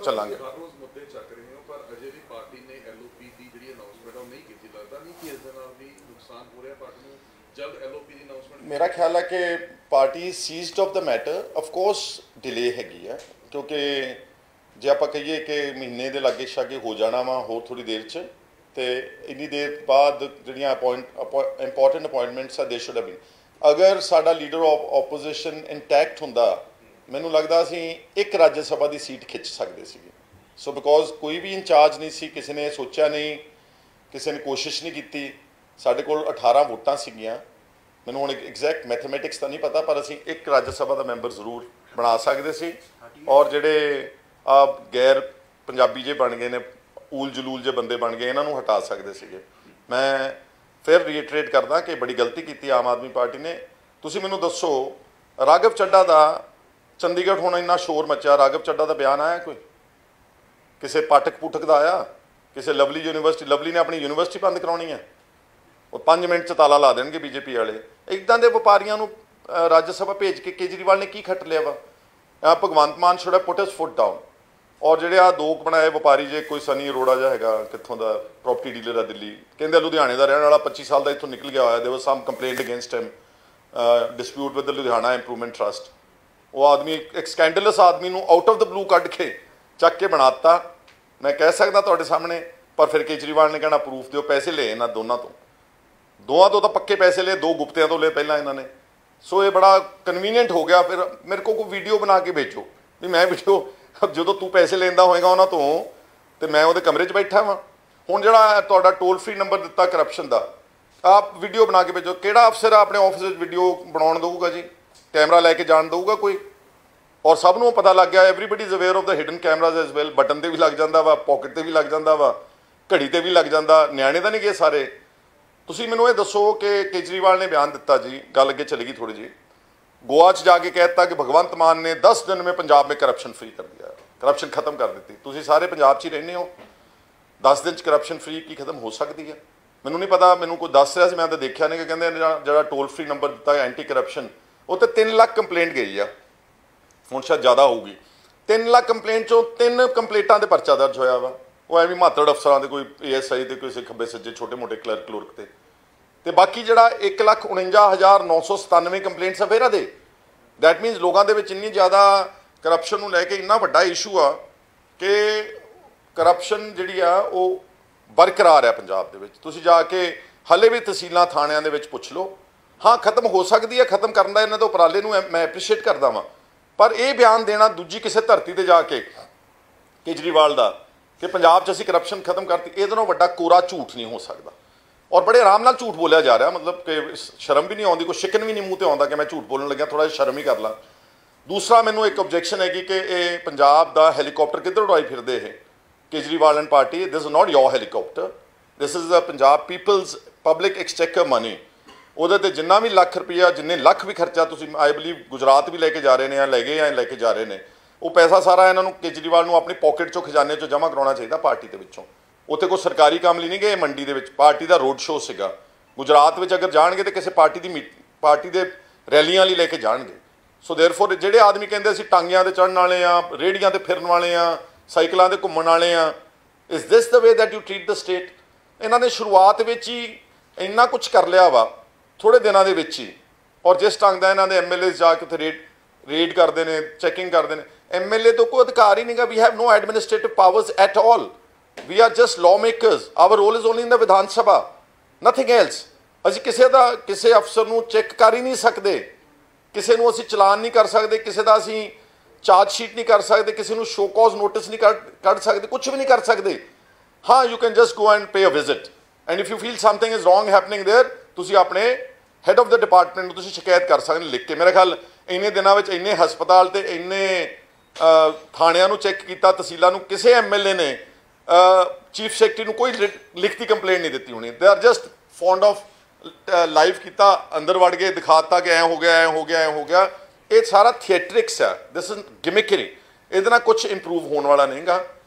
ਚੱਲਾਂਗੇ। ਹਰ ਰੋਜ਼ ਮੁੱਦੇ ਚੱਕ ਰਹੇ ਹੋ, ਪਰ ਅਜੇ ਵੀ ਪਾਰਟੀ ਨੇ ਐਲਓਪੀ ਦੀ ਜਿਹੜੀ ਅਨਾਉਂਸਮੈਂਟ ਉਹ ਨਹੀਂ ਕੀਤੀ। ਲੱਗਦਾ ਨਹੀਂ ਕਿ ਇਸ ਦੇ ਨਾਲ ਵੀ ਨੁਕਸਾਨ ਹੋ ਰਿਹਾ ਪਾਰਟੀ ਨੂੰ? ਜਲਦ ਐਲਓਪੀ ਦੀ ਅਨਾਉਂਸਮੈਂਟ ਮੇਰਾ ਖਿਆਲ ਹੈ ਕਿ ਪਾਰਟੀ ਸੀਜ਼ਡ ਆਫ ਦਾ ਮੈਟਰ। ਆਫ ਕੋਰਸ ਡਿਲੇ ਹੈਗੀ ਹੈ, ਕਿਉਂਕਿ ਜੇ ਆਪਾਂ ਕਹੀਏ ਕਿ ਮਹੀਨੇ ਦੇ ਲਾਗੇ ਛਾਗੇ ਹੋ ਜਾਣਾ ਵਾ ਹੋਰ ਥੋੜ੍ਹੀ ਦੇਰ 'ਚ, ਤੇ ਇੰਨੀ ਦੇਰ ਬਾਅਦ ਜਿਹੜੀਆਂ ਇੰਪੋਰਟੈਂਟ ਅਪਾਇੰਟਮੈਂਟਸ ਆ ਦੇ ਸ਼ੁੱਡ ਹੈਵ ਬੀਨ। ਅਗਰ ਸਾਡਾ ਲੀਡਰ ਆਫ ਆਪੋਜੀਸ਼ਨ ਇੰਟੈਕਟ ਹੁੰਦਾ, ਮੈਨੂੰ ਲੱਗਦਾ ਅਸੀਂ ਇੱਕ ਰਾਜ ਸਭਾ ਦੀ ਸੀਟ ਖਿੱਚ ਸਕਦੇ ਸੀਗੇ। ਸੋ ਬਿਕੋਜ਼ ਕੋਈ ਵੀ ਇੰਚਾਰਜ ਨਹੀਂ ਸੀ, ਕਿਸੇ ਨੇ ਸੋਚਿਆ ਨਹੀਂ, ਕਿਸੇ ਨੇ ਕੋਸ਼ਿਸ਼ ਨਹੀਂ ਕੀਤੀ। ਸਾਡੇ ਕੋਲ 18 ਵੋਟਾਂ ਸੀਗੀਆਂ, ਮੈਨੂੰ ਹੁਣ ਐਗਜ਼ੈਕਟ ਮੈਥਮੈਟਿਕਸ ਤਾਂ ਨਹੀਂ ਪਤਾ, ਪਰ ਅਸੀਂ ਇੱਕ ਰਾਜ ਸਭਾ ਦਾ ਮੈਂਬਰ ਜ਼ਰੂਰ ਬਣਾ ਸਕਦੇ ਸੀ। ਔਰ ਜਿਹੜੇ ਗੈਰ ਪੰਜਾਬੀ ਜੇ ਬਣ ਗਏ ਨੇ, ਊਲ ਜਲੂਲ ਜੇ ਬੰਦੇ ਬਣ ਗਏ, ਇਹਨਾਂ ਨੂੰ ਹਟਾ ਸਕਦੇ ਸੀਗੇ। ਮੈਂ ਫਿਰ ਰੀਇਟਰੇਟ ਕਰਦਾ ਕਿ ਬੜੀ ਗਲਤੀ ਕੀਤੀ ਆਮ ਆਦਮੀ ਪਾਰਟੀ ਨੇ। ਤੁਸੀਂ ਮੈਨੂੰ ਦੱਸੋ, ਰਾਘਵ ਚੱਡਾ ਦਾ ਚੰਡੀਗੜ੍ਹ ਹੁਣ ਇੰਨਾ ਸ਼ੋਰ ਮੱਚਿਆ, ਰਾਘਵ ਚੱਡਾ ਦਾ ਬਿਆਨ ਆਇਆ ਕੋਈ? ਕਿਸੇ ਪਾਠਕ ਪੂਠਕ ਦਾ ਆਇਆ? ਕਿਸੇ ਲਵਲੀ ਯੂਨੀਵਰਸਿਟੀ, ਲਵਲੀ ਨੇ ਆਪਣੀ ਯੂਨੀਵਰਸਿਟੀ ਬੰਦ ਕਰਾਉਣੀ ਹੈ, ਉਹ 5 ਮਿੰਟ 'ਚ ਤਾਲਾ ਲਾ ਦੇਣਗੇ ਬੀਜੇਪੀ ਵਾਲੇ। ਇੱਦਾਂ ਦੇ ਵਪਾਰੀਆਂ ਨੂੰ ਰਾਜ ਸਭਾ ਭੇਜ ਕੇ ਕੇਜਰੀਵਾਲ ਨੇ ਕੀ ਖੱਟ ਲਿਆ ਵਾ? Bhagwant Mann should have put his foot down. ਔਰ ਜਿਹੜੇ ਆ ਦੋ ਬਣਾਏ ਵਪਾਰੀ, ਜੇ ਕੋਈ ਸਨੀ ਅਰੋੜਾ ਜਿਹਾ ਹੈਗਾ, ਕਿੱਥੋਂ ਦਾ ਪ੍ਰੋਪਰਟੀ ਡੀਲਰ ਆ ਦਿੱਲੀ, ਕਹਿੰਦੇ ਲੁਧਿਆਣੇ ਦਾ ਰਹਿਣ ਵਾਲਾ, 25 ਸਾਲ ਦਾ ਇੱਥੋਂ ਨਿਕਲ ਗਿਆ ਹੋਇਆ। There was some complaint against him, dispute with the Ludhiana improvement trust. ਉਹ ਆਦਮੀ ਇੱਕ ਸਕੈਂਡਲਸ ਆਦਮੀ ਨੂੰ ਆਊਟ ਆਫ ਦ ਬਲੂ ਕੱਢ ਕੇ ਚੱਕ ਕੇ ਬਣਾਤਾ। ਮੈਂ ਕਹਿ ਸਕਦਾ ਤੁਹਾਡੇ ਸਾਹਮਣੇ, ਪਰ ਫਿਰ ਕੇਜਰੀਵਾਲ ਨੇ ਕਹਿਣਾ ਪ੍ਰੂਫ ਦਿਓ। ਪੈਸੇ ਲਏ ਇਹਨਾਂ ਦੋਵਾਂ ਤੋਂ ਤਾਂ ਪੱਕੇ ਪੈਸੇ ਲਏ, 2 ਗੁਪਤਿਆਂ ਤੋਂ ਲਏ ਪਹਿਲਾਂ ਇਹਨਾਂ ਨੇ। ਸੋ ਇਹ ਬੜਾ ਕਨਵੀਨੀਅੰਟ ਹੋ ਗਿਆ। ਫਿਰ ਮੇਰੇ ਕੋਲ ਕੋਈ ਵੀਡੀਓ ਬਣਾ ਕੇ ਭੇਜੋ ਵੀ ਮੈਂ ਵੀਡੀਓ, ਜਦੋਂ ਤੂੰ ਪੈਸੇ ਲੈਂਦਾ ਹੋਏਗਾ ਉਹਨਾਂ ਤੋਂ ਤੇ ਮੈਂ ਉਹਦੇ ਕਮਰੇ 'ਚ ਬੈਠਾ ਵਾਂ। ਹੁਣ ਜਿਹੜਾ ਤੁਹਾਡਾ ਟੋਲ ਫ੍ਰੀ ਨੰਬਰ ਦਿੱਤਾ ਕਰਪਸ਼ਨ ਦਾ, ਆਪ ਵੀਡੀਓ ਬਣਾ ਕੇ ਭੇਜੋ। ਕਿਹੜਾ ਅਫਸਰ ਆਪਣੇ ਆਫਿਸ ਵਿੱਚ ਵੀਡੀਓ ਬਣਾਉਣ ਦਊਗਾ ਜੀ? ਕੈਮਰਾ ਲੈ ਕੇ ਜਾਣ ਦਊਗਾ ਕੋਈ? ਔਰ ਸਭ ਨੂੰ ਪਤਾ ਲੱਗ ਗਿਆ, everybody is aware of the hidden cameras as well. Button ਤੇ ਵੀ ਲੱਗ ਜਾਂਦਾ ਵਾ, ਪਾਕਟ ਤੇ ਵੀ ਲੱਗ ਜਾਂਦਾ ਵਾ, ਘੜੀ ਤੇ ਵੀ ਲੱਗ ਜਾਂਦਾ। ਨਿਆਣੇ ਤਾਂ ਨਹੀਂ ਗਏ ਸਾਰੇ। ਤੁਸੀਂ ਮੈਨੂੰ ਇਹ ਦੱਸੋ ਕਿ ਕੇਜਰੀਵਾਲ ਨੇ ਬਿਆਨ ਦਿੱਤਾ ਜੀ, ਗੱਲ ਅੱਗੇ ਚਲੀ ਗਈ ਥੋੜੀ ਜੀ, गोवा च जाके कहता कि भगवंत मान ने 10 दिन में पंजाब में करप्शन फ्री कर दिया, करप्शन खत्म कर दी। तुसीं सारे पंजाब च ही रहने हो, 10 दिन च करप्शन फ्री की खत्म हो सकती है? मैनू नहीं पता, मैनू कोई दस रहा, मैं तो देखा नहीं कि कहते जो टोल फ्री नंबर दिता एंटी करप्शन, वो तो 3 लाख कंप्लेंट गई है, हुण शायद ज़्यादा होगी। 3 लाख कंप्लेंट चों 3 कंप्लेंटां दे परचा दर्ज होया वा। वो एवं मातड़ अफसरां दे, कोई ASI दे, कोई खब्बे सज्जे छोटे मोटे क्लर्क ते बाकी जिहड़ा 1,49,997 कंप्लेंट्स आ फिर दे। दैट मीनस लोगों के इन्नी ज़्यादा करप्शन नूं लैके इन्ना वड्डा इशू आ कि करप्शन जिहड़ी आ वो बरकरार है पंजाब दे विच। तुसीं जाके हले भी तहसीलां थाणियां दे विच पुछ लो, हाँ खत्म हो सकती है, खत्म करन दा इन्हां दे उपराले नूं मैं एप्रीशिएट करदा वां, पर यह बयान देना दूजी किसी धरती ते जाके केजरीवाल दा कि पंजाब च असीं करप्शन खत्म करती, इहदे नालों वड्डा कोरा झूठ नहीं हो सकता। और बड़े आराम नाल झूठ बोलिया जा रहा, मतलब कि शर्म भी नहीं आती, कोई शिकन भी नहीं मूँह ते आउंदा कि मैं झूठ बोलण लग्या, थोड़ा जिहा शर्म ही कर ला। दूसरा मैनूं एक ऑब्जेक्शन है कि ये पंजाब दा हैलीकॉप्टर किधर उड़ाई फिरदे है Kejriwal and party. This is not your helicopter, this is the Punjab people's public exchequer money. ਉਹਦੇ ਤੇ ਜਿੰਨਾ ਵੀ ਲੱਖ ਰੁਪਈਆ, ਜਿੰਨੇ ਲੱਖ ਵੀ ਖਰਚਾ ਤੁਸੀਂ ਆਈ ਬਲੀਵ ਗੁਜਰਾਤ ਵੀ ਲੈ ਕੇ ਜਾ ਰਹੇ ਨੇ, ਲੈ ਗਏ ਜਾਂ ਲੈ ਕੇ ਜਾ ਰਹੇ ਨੇ, ਉਹ ਪੈਸਾ ਸਾਰਾ ਇਹਨਾਂ ਨੂੰ ਕੇਜਰੀਵਾਲ ਨੂੰ ਆਪਣੀ ਪੋਕਟ ਚੋਂ, ਖਜ਼ਾਨੇ ਚੋਂ ਜਮ੍ਹਾਂ ਕਰਾਉਣਾ ਚਾਹੀਦਾ ਪਾਰਟੀ ਦੇ ਵਿੱਚੋਂ। ਉੱਥੇ ਕੋਈ ਸਰਕਾਰੀ ਕੰਮ ਲਈ ਨਹੀਂ ਗਏ, ਮੰਡੀ ਦੇ ਵਿੱਚ ਪਾਰਟੀ ਦਾ ਰੋਡ ਸ਼ੋਅ ਸੀਗਾ। ਗੁਜਰਾਤ ਵਿੱਚ ਅਗਰ ਜਾਣਗੇ ਤਾਂ ਕਿਸੇ ਪਾਰਟੀ ਦੇ ਰੈਲੀਆਂ ਲਈ ਲੈ ਕੇ ਜਾਣਗੇ। ਸੋ ਦੇਅਰਫੋਰ ਜਿਹੜੇ ਆਦਮੀ ਕਹਿੰਦੇ ਅਸੀਂ ਟਾਂਗਿਆਂ ਤੇ ਚੜ੍ਹਨ ਵਾਲੇ ਆ, ਰੇਹੜੀਆਂ ਤੇ ਫਿਰਨ ਵਾਲੇ ਆ, ਸਾਈਕਲਾਂ ਤੇ ਘੁੰਮਣ ਵਾਲੇ ਆ, is this the way that you treat the state? ਇਹਨਾਂ ਨੇ ਸ਼ੁਰੂਆਤ ਵਿੱਚ ਹੀ ਇੰਨਾ ਕੁਛ ਕਰ ਲਿਆ ਵਾ ਥੋੜੇ ਦਿਨਾਂ ਦੇ ਵਿੱਚ ਹੀ। ਔਰ ਜਿਸ ਢੰਗ ਦਾ ਇਹਨਾਂ ਦੇ MLA ਜਾ ਕੇ ਉੱਥੇ ਰੇਡ ਕਰਦੇ ਨੇ, ਚੈਕਿੰਗ ਕਰਦੇ ਨੇ, MLA ਤੋਂ ਕੋਈ ਅਧਿਕਾਰ ਹੀ ਨਹੀਂਗਾ। We have no administrative powers at all. We are just lawmakers. Our role is only in the Vidhan Sabha, nothing else. ਅਸੀਂ ਕਿਸੇ ਅਫਸਰ ਨੂੰ ਚੈੱਕ ਕਰ ਹੀ ਨਹੀਂ ਸਕਦੇ, ਕਿਸੇ ਨੂੰ ਅਸੀਂ ਚਲਾਨ ਨਹੀਂ ਕਰ ਸਕਦੇ, ਕਿਸੇ ਦਾ ਅਸੀਂ ਚਾਰਜ ਸ਼ੀਟ ਨਹੀਂ ਕਰ ਸਕਦੇ, ਕਿਸੇ ਨੂੰ ਸ਼ੋ ਕਾਜ਼ ਨੋਟਿਸ ਨਹੀਂ ਕੱਢ ਸਕਦੇ, ਕੁਝ ਵੀ ਨਹੀਂ ਕਰ ਸਕਦੇ। ਹਾਂ, you can just go and pay a visit, and if you feel something is wrong happening there, ਤੁਸੀਂ ਆਪਣੇ ਹੈਡ ਆਫ ਦ ਡਿਪਾਰਟਮੈਂਟ ਨੂੰ ਤੁਸੀਂ ਸ਼ਿਕਾਇਤ ਕਰ ਸਕਦੇ ਲਿਖ ਕੇ। ਮੇਰੇ ਖਿਆਲ ਇੰਨੇ ਦਿਨਾਂ ਵਿੱਚ ਇੰਨੇ ਹਸਪਤਾਲ ਤੇ ਇੰਨੇ ਥਾਣਿਆਂ ਨੂੰ ਚੈੱਕ ਕੀਤਾ, ਤਹਿਸੀਲਾਂ ਨੂੰ, ਕਿਸੇ ਐਮਐਲਏ ਨੇ ਚੀਫ ਸੈਕਟਰੀ ਨੂੰ ਕੋਈ ਲਿਖਤੀ ਕੰਪਲੇਂਟ ਨਹੀਂ ਦਿੱਤੀ ਹੋਣੀ। They are just fond of live ਕੀਤਾ, ਅੰਦਰ ਵੜ ਕੇ ਦਿਖਾਤਾ ਕਿ ਐਂ ਹੋ ਗਿਆ, ਐਂ ਹੋ ਗਿਆ, ਐਂ ਹੋ ਗਿਆ। ਇਹ ਸਾਰਾ ਥੀਏਟਰਿਕਸ ਆ, ਦਿਸ ਇਜ਼ ਗਿਮਿਕਰੀ। ਇਹਦੇ ਨਾਲ ਕੁਝ ਇੰਪਰੂਵ ਹੋਣ ਵਾਲਾ ਨਹੀਂਗਾ।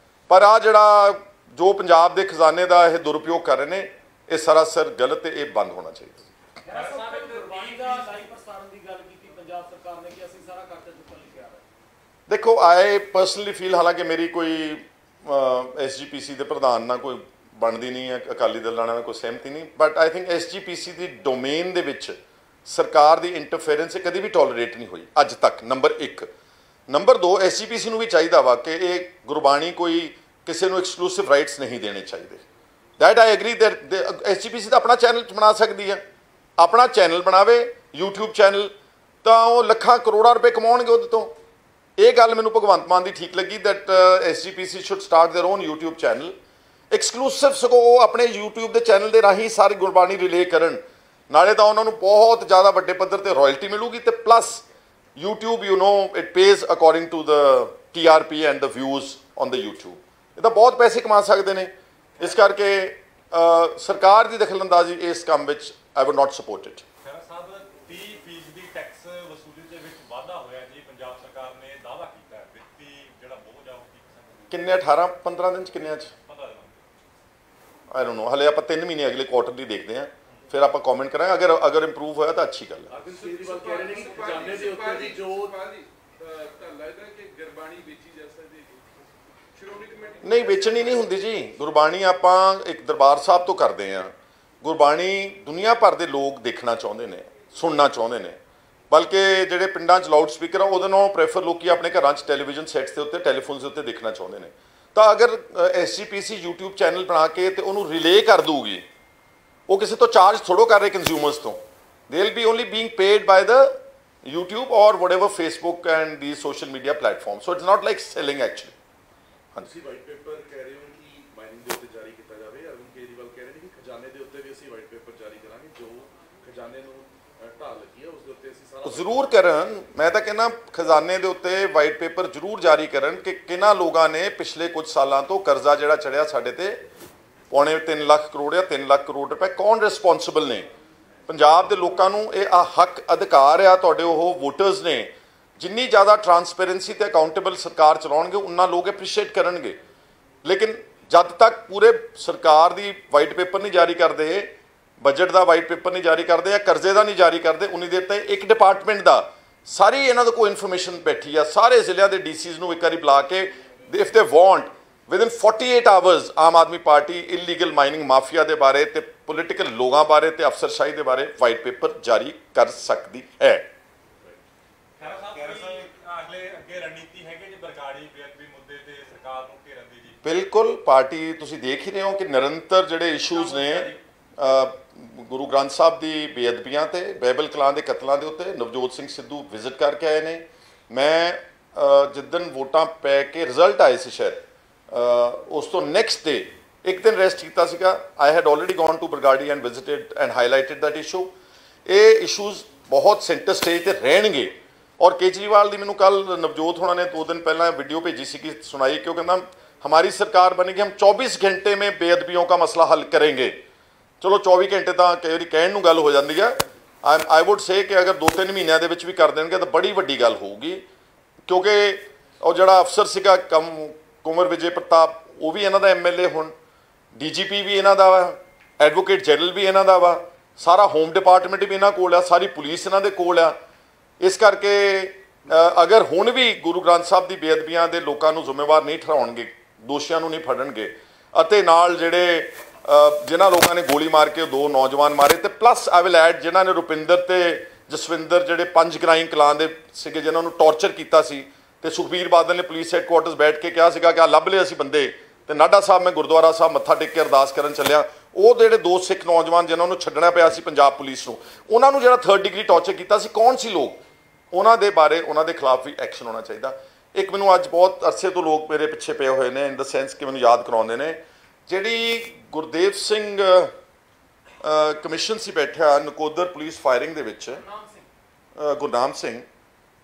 ਪਰ ਆ ਜਿਹੜਾ ਜੋ ਪੰਜਾਬ ਦੇ ਖਜ਼ਾਨੇ ਦਾ ਇਹ ਦੁਰਉਪਯੋਗ ਕਰ ਰਹੇ ਨੇ, ਇਹ ਸਰਾਸਰ ਗਲਤ ਹੈ, ਇਹ ਬੰਦ ਹੋਣਾ ਚਾਹੀਦਾ। ਦੇਖੋ, ਆਈ ਪਰਸਨਲੀ ਫੀਲ, ਹਾਲਾਂਕਿ ਮੇਰੀ ਕੋਈ SGPC ਦੇ ਪ੍ਰਧਾਨ ਨਾਲ ਕੋਈ ਬਣਦੀ ਨਹੀਂ ਹੈ, ਅਕਾਲੀ ਦਲ ਨਾਲ ਕੋਈ ਸਹਿਮਤੀ ਨਹੀਂ, but I think SGPC the domain ਦੇ ਵਿੱਚ ਸਰਕਾਰ ਦੀ ਇੰਟਰਫੇਰੈਂਸ ਕਦੀ ਵੀ ਟੋਲਰੇਟ ਨਹੀਂ ਹੋਈ ਅੱਜ ਤੱਕ, ਨੰਬਰ 1। ਨੰਬਰ 2, SGPC ਨੂੰ ਵੀ ਚਾਹੀਦਾ ਵਾ ਕਿ ਇਹ ਗੁਰਬਾਣੀ ਕੋਈ ਕਿਸੇ ਨੂੰ ਐਕਸਕਲੂਸਿਵ ਰਾਈਟਸ ਨਹੀਂ ਦੇਣੇ ਚਾਹੀਦੇ। That I agree that SGPC ਤਾਂ ਆਪਣਾ ਚੈਨਲ ਬਣਾ ਸਕਦੀ ਹੈ, ਆਪਣਾ ਚੈਨਲ ਬਣਾਵੇ, YouTube ਚੈਨਲ, ਤਾਂ ਉਹ ਲੱਖਾਂ ਕਰੋੜਾਂ ਰੁਪਏ ਕਮਾਉਣਗੇ ਉਹਦੇ ਤੋਂ। ਇਹ ਗੱਲ ਮੈਨੂੰ ਭਗਵੰਤ ਮਾਨ ਦੀ ਠੀਕ ਲੱਗੀ, that SGPC should start their own YouTube channel exclusive, ਸਗੋਂ ਉਹ ਆਪਣੇ YouTube ਦੇ ਚੈਨਲ ਦੇ ਰਾਹੀਂ ਸਾਰੀ ਗੁਰਬਾਣੀ ਰਿਲੇ ਕਰਨ, ਨਾਲੇ ਤਾਂ ਉਹਨਾਂ ਨੂੰ ਬਹੁਤ ਜ਼ਿਆਦਾ ਵੱਡੇ ਪੱਧਰ ਤੇ ਰਾਇਲਟੀ ਮਿਲੂਗੀ, ਤੇ plus YouTube, you know, it pays according to the TRP and the views on the YouTube। ਇਹ ਤਾਂ ਬਹੁਤ ਪੈਸੇ ਕਮਾ ਸਕਦੇ ਨੇ। ਇਸ ਕਰਕੇ ਸਰਕਾਰ ਦੀ ਦਖਲਅੰਦਾਜ਼ੀ ਇਸ ਕੰਮ ਵਿੱਚ I would not support it। Khaira Sahib, 30% the tax ਵਸੂਲੀ ਦੇ ਵਿੱਚ ਵਾਧਾ ਹੋਇਆ ਜੀ, ਪੰਜਾਬ ਸਰਕਾਰ ਨੇ ਦਾਅਵਾ ਕੀਤਾ ਹੈ। ਵਿੱਤੀ ਜਿਹੜਾ ਬੋਝ ਆ ਉਹ ਕਿੰਨੇ 18-15 ਦਿਨ ਚ ਕਿੰਨਿਆਂ ਚ ਆਈ ਡੋਨਟ ਨੋ। ਹਲੇ ਆਪਾਂ 3 ਮਹੀਨੇ ਅਗਲੇ ਕੁਆਟਰ ਦੀ ਦੇਖਦੇ ਹਾਂ, ਫਿਰ ਆਪਾਂ ਕਮੈਂਟ ਕਰਾਂਗੇ। ਅਗਰ ਇੰਪਰੂਵ ਹੋਇਆ ਤਾਂ ਅੱਛੀ ਗੱਲ ਹੈ। ਕੇਜਰੀਵਾਲ ਕਹਿ ਰਹੇ ਨੇ ਕਿ ਖਜ਼ਾਨੇ ਦੇ ਉੱਤੇ ਵੀ ਜੋ ਲੱਗਦਾ ਕਿ ਗੁਰਬਾਣੀ ਵੇਚੀ ਜਾ ਸਕਦੀ ਹੈ, ਸ਼੍ਰੋਮਣੀ ਕਮੇਟੀ ਨਹੀਂ, ਵੇਚਣੀ ਨਹੀਂ ਹੁੰਦੀ ਜੀ ਗੁਰਬਾਣੀ। ਆਪਾਂ ਇੱਕ ਦਰਬਾਰ ਸਾਹਿਬ ਤੋਂ ਕਰਦੇ ਹਾਂ। ਗੁਰਬਾਣੀ ਦੁਨੀਆ ਭਰ ਦੇ ਲੋਕ ਦੇਖਣਾ ਚਾਹੁੰਦੇ ਨੇ, ਸੁਣਨਾ ਚਾਹੁੰਦੇ ਨੇ, ਬਲਕਿ ਜਿਹੜੇ ਪਿੰਡਾਂ 'ਚ ਲਾਊਡ ਸਪੀਕਰ ਆ ਉਹਦੇ ਨਾਲੋਂ ਪ੍ਰੈਫਰ ਲੋਕੀ ਆਪਣੇ ਘਰਾਂ 'ਚ ਟੈਲੀਵਿਜ਼ਨ ਸੈੱਟਸ ਦੇ ਉੱਤੇ, ਟੈਲੀਫੋਨਸ ਦੇ ਉੱਤੇ ਦੇਖਣਾ ਚਾਹੁੰਦੇ ਨੇ। ਤਾਂ ਅਗਰ SGPC YouTube ਚੈਨਲ ਬਣਾ ਕੇ ਤੇ ਉਹਨੂੰ ਰਿਲੇ ਕਰ ਦੂਗੀ, ਉਹ ਕਿਸੇ ਤੋਂ ਚਾਰਜ ਥੋੜ੍ਹੋ ਕਰ ਰਹੇ ਕੰਜ਼ਿਊਮਰਸ ਤੋਂ, they will be only being paid bye the YouTube ਔਰ whatever Facebook and the social media platform. So it's not like selling actually. ਤੁਸੀਂ ਵਾਈਟ ਪੇਪਰ ਕਹਿ ਰਹੇ ਹੋ ਕਿ ਮਾਈਨਿੰਗ ਦੇ ਉੱਤੇ ਜਾਰੀ ਕੀਤਾ ਜਾਵੇ, ਅਰਵਿੰਦ ਕੇਜਰੀਵਾਲ ਕਹਿ ਰਹੇ ਨੇ ਕਿ ਖਜ਼ਾਨੇ ਦੇ ਉੱਤੇ ਵੀ ਅਸੀਂ ਵਾਈਟ ਪੇਪਰ ਜਾਰੀ ਕਰਾਂਗੇ, ਜੋ ਖਜ਼ਾਨੇ ਨੂੰ ਢਾਹ ਲੱਗੀ ਹੈ ਉਸ ਦੇ ਉੱਤੇ ਅਸੀਂ ਸਾਰਾ ਜ਼ਰੂਰ ਕਰਨ। ਮੈਂ ਤਾਂ ਕਹਿੰਦਾ ਖਜ਼ਾਨੇ ਦੇ ਉੱਤੇ ਵਾਈਟ ਪੇਪਰ ਜ਼ਰੂਰ ਜਾਰੀ ਕਰਨ ਕਿ ਕਿਹਨਾਂ ਲੋਕਾਂ ਨੇ ਪਿਛਲੇ ਕੁਝ ਸਾਲਾਂ ਤੋਂ ਕਰਜ਼ਾ ਜਿਹੜਾ ਚੜਿਆ ਸਾਡੇ ਤੇ, 2.25 ਲੱਖ ਕਰੋੜ ਜਾਂ 3 ਲੱਖ ਕਰੋੜ ਰੁਪਏ, ਕੌਣ ਰਿਸਪੌਂਸਿਬਲ ਨੇ। ਪੰਜਾਬ ਦੇ ਲੋਕਾਂ ਨੂੰ ਇਹ ਹੱਕ ਅਧਿਕਾਰ ਆ, ਤੁਹਾਡੇ ਉਹ ਵੋਟਰਸ ਨੇ। ਜਿੰਨੀ ਜ਼ਿਆਦਾ ਟਰਾਂਸਪੇਰੈਂਸੀ ਤੇ ਅਕਾਊਂਟੇਬਲ ਸਰਕਾਰ ਚਲਾਉਣਗੇ, ਉਨਾ ਲੋਕ ਐਪਰੀਸ਼ੀਏਟ ਕਰਨਗੇ। ਲੇਕਿਨ ਜਦ ਤੱਕ ਪੂਰੇ ਸਰਕਾਰ ਦੀ ਵਾਈਟ ਪੇਪਰ ਨਹੀਂ ਜਾਰੀ ਕਰਦੇ, ਬਜਟ ਦਾ ਵਾਈਟ ਪੇਪਰ ਨਹੀਂ ਜਾਰੀ ਕਰਦੇ ਜਾਂ ਕਰਜ਼ੇ ਦਾ ਨਹੀਂ ਜਾਰੀ ਕਰਦੇ, ਉਨੀ ਦੇਰ ਤੱਕ ਇੱਕ ਡਿਪਾਰਟਮੈਂਟ ਦਾ ਸਾਰੀ ਇਹਨਾਂ ਦਾ ਕੋਈ ਇਨਫੋਰਮੇਸ਼ਨ ਬੈਠੀ ਆ, ਸਾਰੇ ਜ਼ਿਲ੍ਹਿਆਂ ਦੇ DCs ਨੂੰ ਇੱਕ ਵਾਰੀ ਬੁਲਾ ਕੇ, if they want within 48 hours Aam Aadmi Party illegal mining mafia ਦੇ ਬਾਰੇ ਤੇ ਪੋਲੀਟੀਕਲ ਲੋਕਾਂ ਬਾਰੇ ਤੇ ਅਫਸਰਸ਼ਾਹੀ ਦੇ ਬਾਰੇ ਵਾਈਟ ਪੇਪਰ ਜਾਰੀ ਕਰ ਸਕਦੀ ਹੈ। ਅੱਗੇ ਰਣਨੀਤੀ ਹੈਗੀ ਜੀ ਬਰਗਾੜੀ ਬੇਅਦਬੀ ਮੁੱਦੇ ਤੇ ਸਰਕਾਰ ਨੂੰ ਘੇਰਨ ਦੀ ਜੀ? ਬਿਲਕੁਲ। ਪਾਰਟੀ ਤੁਸੀਂ ਦੇਖ ਹੀ ਰਹੇ ਹੋ ਕਿ ਨਿਰੰਤਰ ਜਿਹੜੇ ਇਸ਼ੂਜ਼ ਨੇ, ਗੁਰੂ ਗ੍ਰੰਥ ਸਾਹਿਬ ਦੀ ਬੇਅਦਬੀਆਂ ਤੇ ਬਾਈਬਲ ਕਲਾਂ ਦੇ ਕਤਲਾਂ ਦੇ ਉੱਤੇ ਨਵਜੋਤ ਸਿੰਘ ਸਿੱਧੂ ਵਿਜ਼ਿਟ ਕਰਕੇ ਆਏ ਨੇ। ਮੈਂ ਜਿੱਦਣ ਵੋਟਾਂ ਪੈ ਕੇ ਰਿਜ਼ਲਟ ਆਏ ਸੀ ਸ਼ਾਇਦ, ਉਸ ਤੋਂ ਨੈਕਸਟ ਡੇ ਇੱਕ ਦਿਨ ਰੈਸਟ ਕੀਤਾ ਸੀਗਾ। I had already gone to Bargari and visited and highlighted that issue. ਇਹ ਇਸ਼ੂਜ਼ ਬਹੁਤ ਸੈਂਟਰ ਸਟੇਜ ਤੇ ਰਹਿਣਗੇ। ਔਰ ਕੇਜਰੀਵਾਲ ਦੀ ਮੈਨੂੰ ਕੱਲ ਨਵਜੋਤ ਹੋਣਾ ਨੇ 2 ਦਿਨ ਪਹਿਲਾਂ ਵੀਡੀਓ ਭੇਜੀ ਸੀ ਕਿ ਸੁਣਾਈ, ਕਿਉਂ ਕਹਿੰਦਾ हमारी सरकार बनेगी, हम 24 घंटे में बेअदबियों का मसला हल करेंगे। चलो 24 घंटे तो कई बार कहण नूं गल हो जाती है। आई वुड से कि अगर 2-3 महीनों के भी कर देंगे तो बड़ी वड्डी गल होगी, क्योंकि वो जिहड़ा अफसर सीगा कुंवर विजय प्रताप, वो भी इन्हां दा MLA, हुण DGP भी इन्हां दा वा, एडवोकेट जनरल भी इन्हां दा वा, सारा होम डिपार्टमेंट भी इन्हां कोल आ, सारी पुलिस इन्हां दे कोल आ। इस करके अगर हुण भी गुरु ग्रंथ साहब की बेअदबियां दे लोकां नूं जिम्मेवार नहीं ठहराउणगे, ਦੋਸ਼ੀਆਂ ਨੂੰ ਨਹੀਂ ਫੜਨਗੇ, ਅਤੇ ਨਾਲ ਜਿਹੜੇ ਜਿਨ੍ਹਾਂ ਲੋਕਾਂ ਨੇ ਗੋਲੀ ਮਾਰ ਕੇ 2 ਨੌਜਵਾਨ ਮਾਰੇ, ਤੇ ਪਲੱਸ ਆਈ ਵਿਲ ਐਡ ਜਿਨ੍ਹਾਂ ਨੇ ਰੁਪਿੰਦਰ ਤੇ ਜਸਵਿੰਦਰ ਜਿਹੜੇ 5 ਗ੍ਰਾਈਂ ਕਲਾਂ ਦੇ ਸੀਗੇ ਜਿਨ੍ਹਾਂ ਨੂੰ ਟੌਰਚਰ ਕੀਤਾ ਸੀ, ਤੇ ਸੁਖਬੀਰ ਬਾਦਲ ਨੇ ਪੁਲਿਸ ਹੈਡਕੁਆਰਟਰਸ ਬੈਠ ਕੇ ਕਿਹਾ ਸੀਗਾ ਕਿ ਆ ਲੱਭ ਲਏ ਅਸੀਂ ਬੰਦੇ, ਤੇ ਨਾਢਾ ਸਾਹਿਬ ਮੈਂ ਗੁਰਦੁਆਰਾ ਸਾਹਿਬ ਮੱਥਾ ਟੇਕ ਕੇ ਅਰਦਾਸ ਕਰਨ ਚੱਲਿਆ, ਉਹ ਜਿਹੜੇ 2 ਸਿੱਖ ਨੌਜਵਾਨ ਜਿਨ੍ਹਾਂ ਨੂੰ ਛੱਡਣਾ ਪਿਆ ਸੀ ਪੰਜਾਬ ਪੁਲਿਸ ਨੂੰ, ਉਹਨਾਂ ਨੂੰ ਜਿਹੜਾ 3rd ਡਿਗਰੀ ਟੌਰਚਰ ਕੀਤਾ ਸੀ, ਕੌਣ ਸੀ ਲੋਕ, ਉਹਨਾਂ ਦੇ ਬਾਰੇ ਉਹਨਾਂ ਦੇ ਖਿਲਾਫ ਵੀ ਐਕਸ਼ਨ ਹੋਣਾ ਚਾਹੀਦਾ। ਇੱਕ ਮੈਨੂੰ ਅੱਜ ਬਹੁਤ ਅਰਸੇ ਤੋਂ ਲੋਕ ਮੇਰੇ ਪਿੱਛੇ ਪਏ ਹੋਏ ਨੇ, ਇਨ ਦਾ ਸੈਂਸ ਕਿ ਮੈਨੂੰ ਯਾਦ ਕਰਾਉਂਦੇ ਨੇ, ਜਿਹੜੀ ਗੁਰਦੇਵ ਸਿੰਘ ਕਮਿਸ਼ਨ ਸੀ ਬੈਠਿਆ ਨਕੋਦਰ ਪੁਲਿਸ ਫਾਇਰਿੰਗ ਦੇ ਵਿੱਚ, ਗੁਰਨਾਮ ਸਿੰਘ,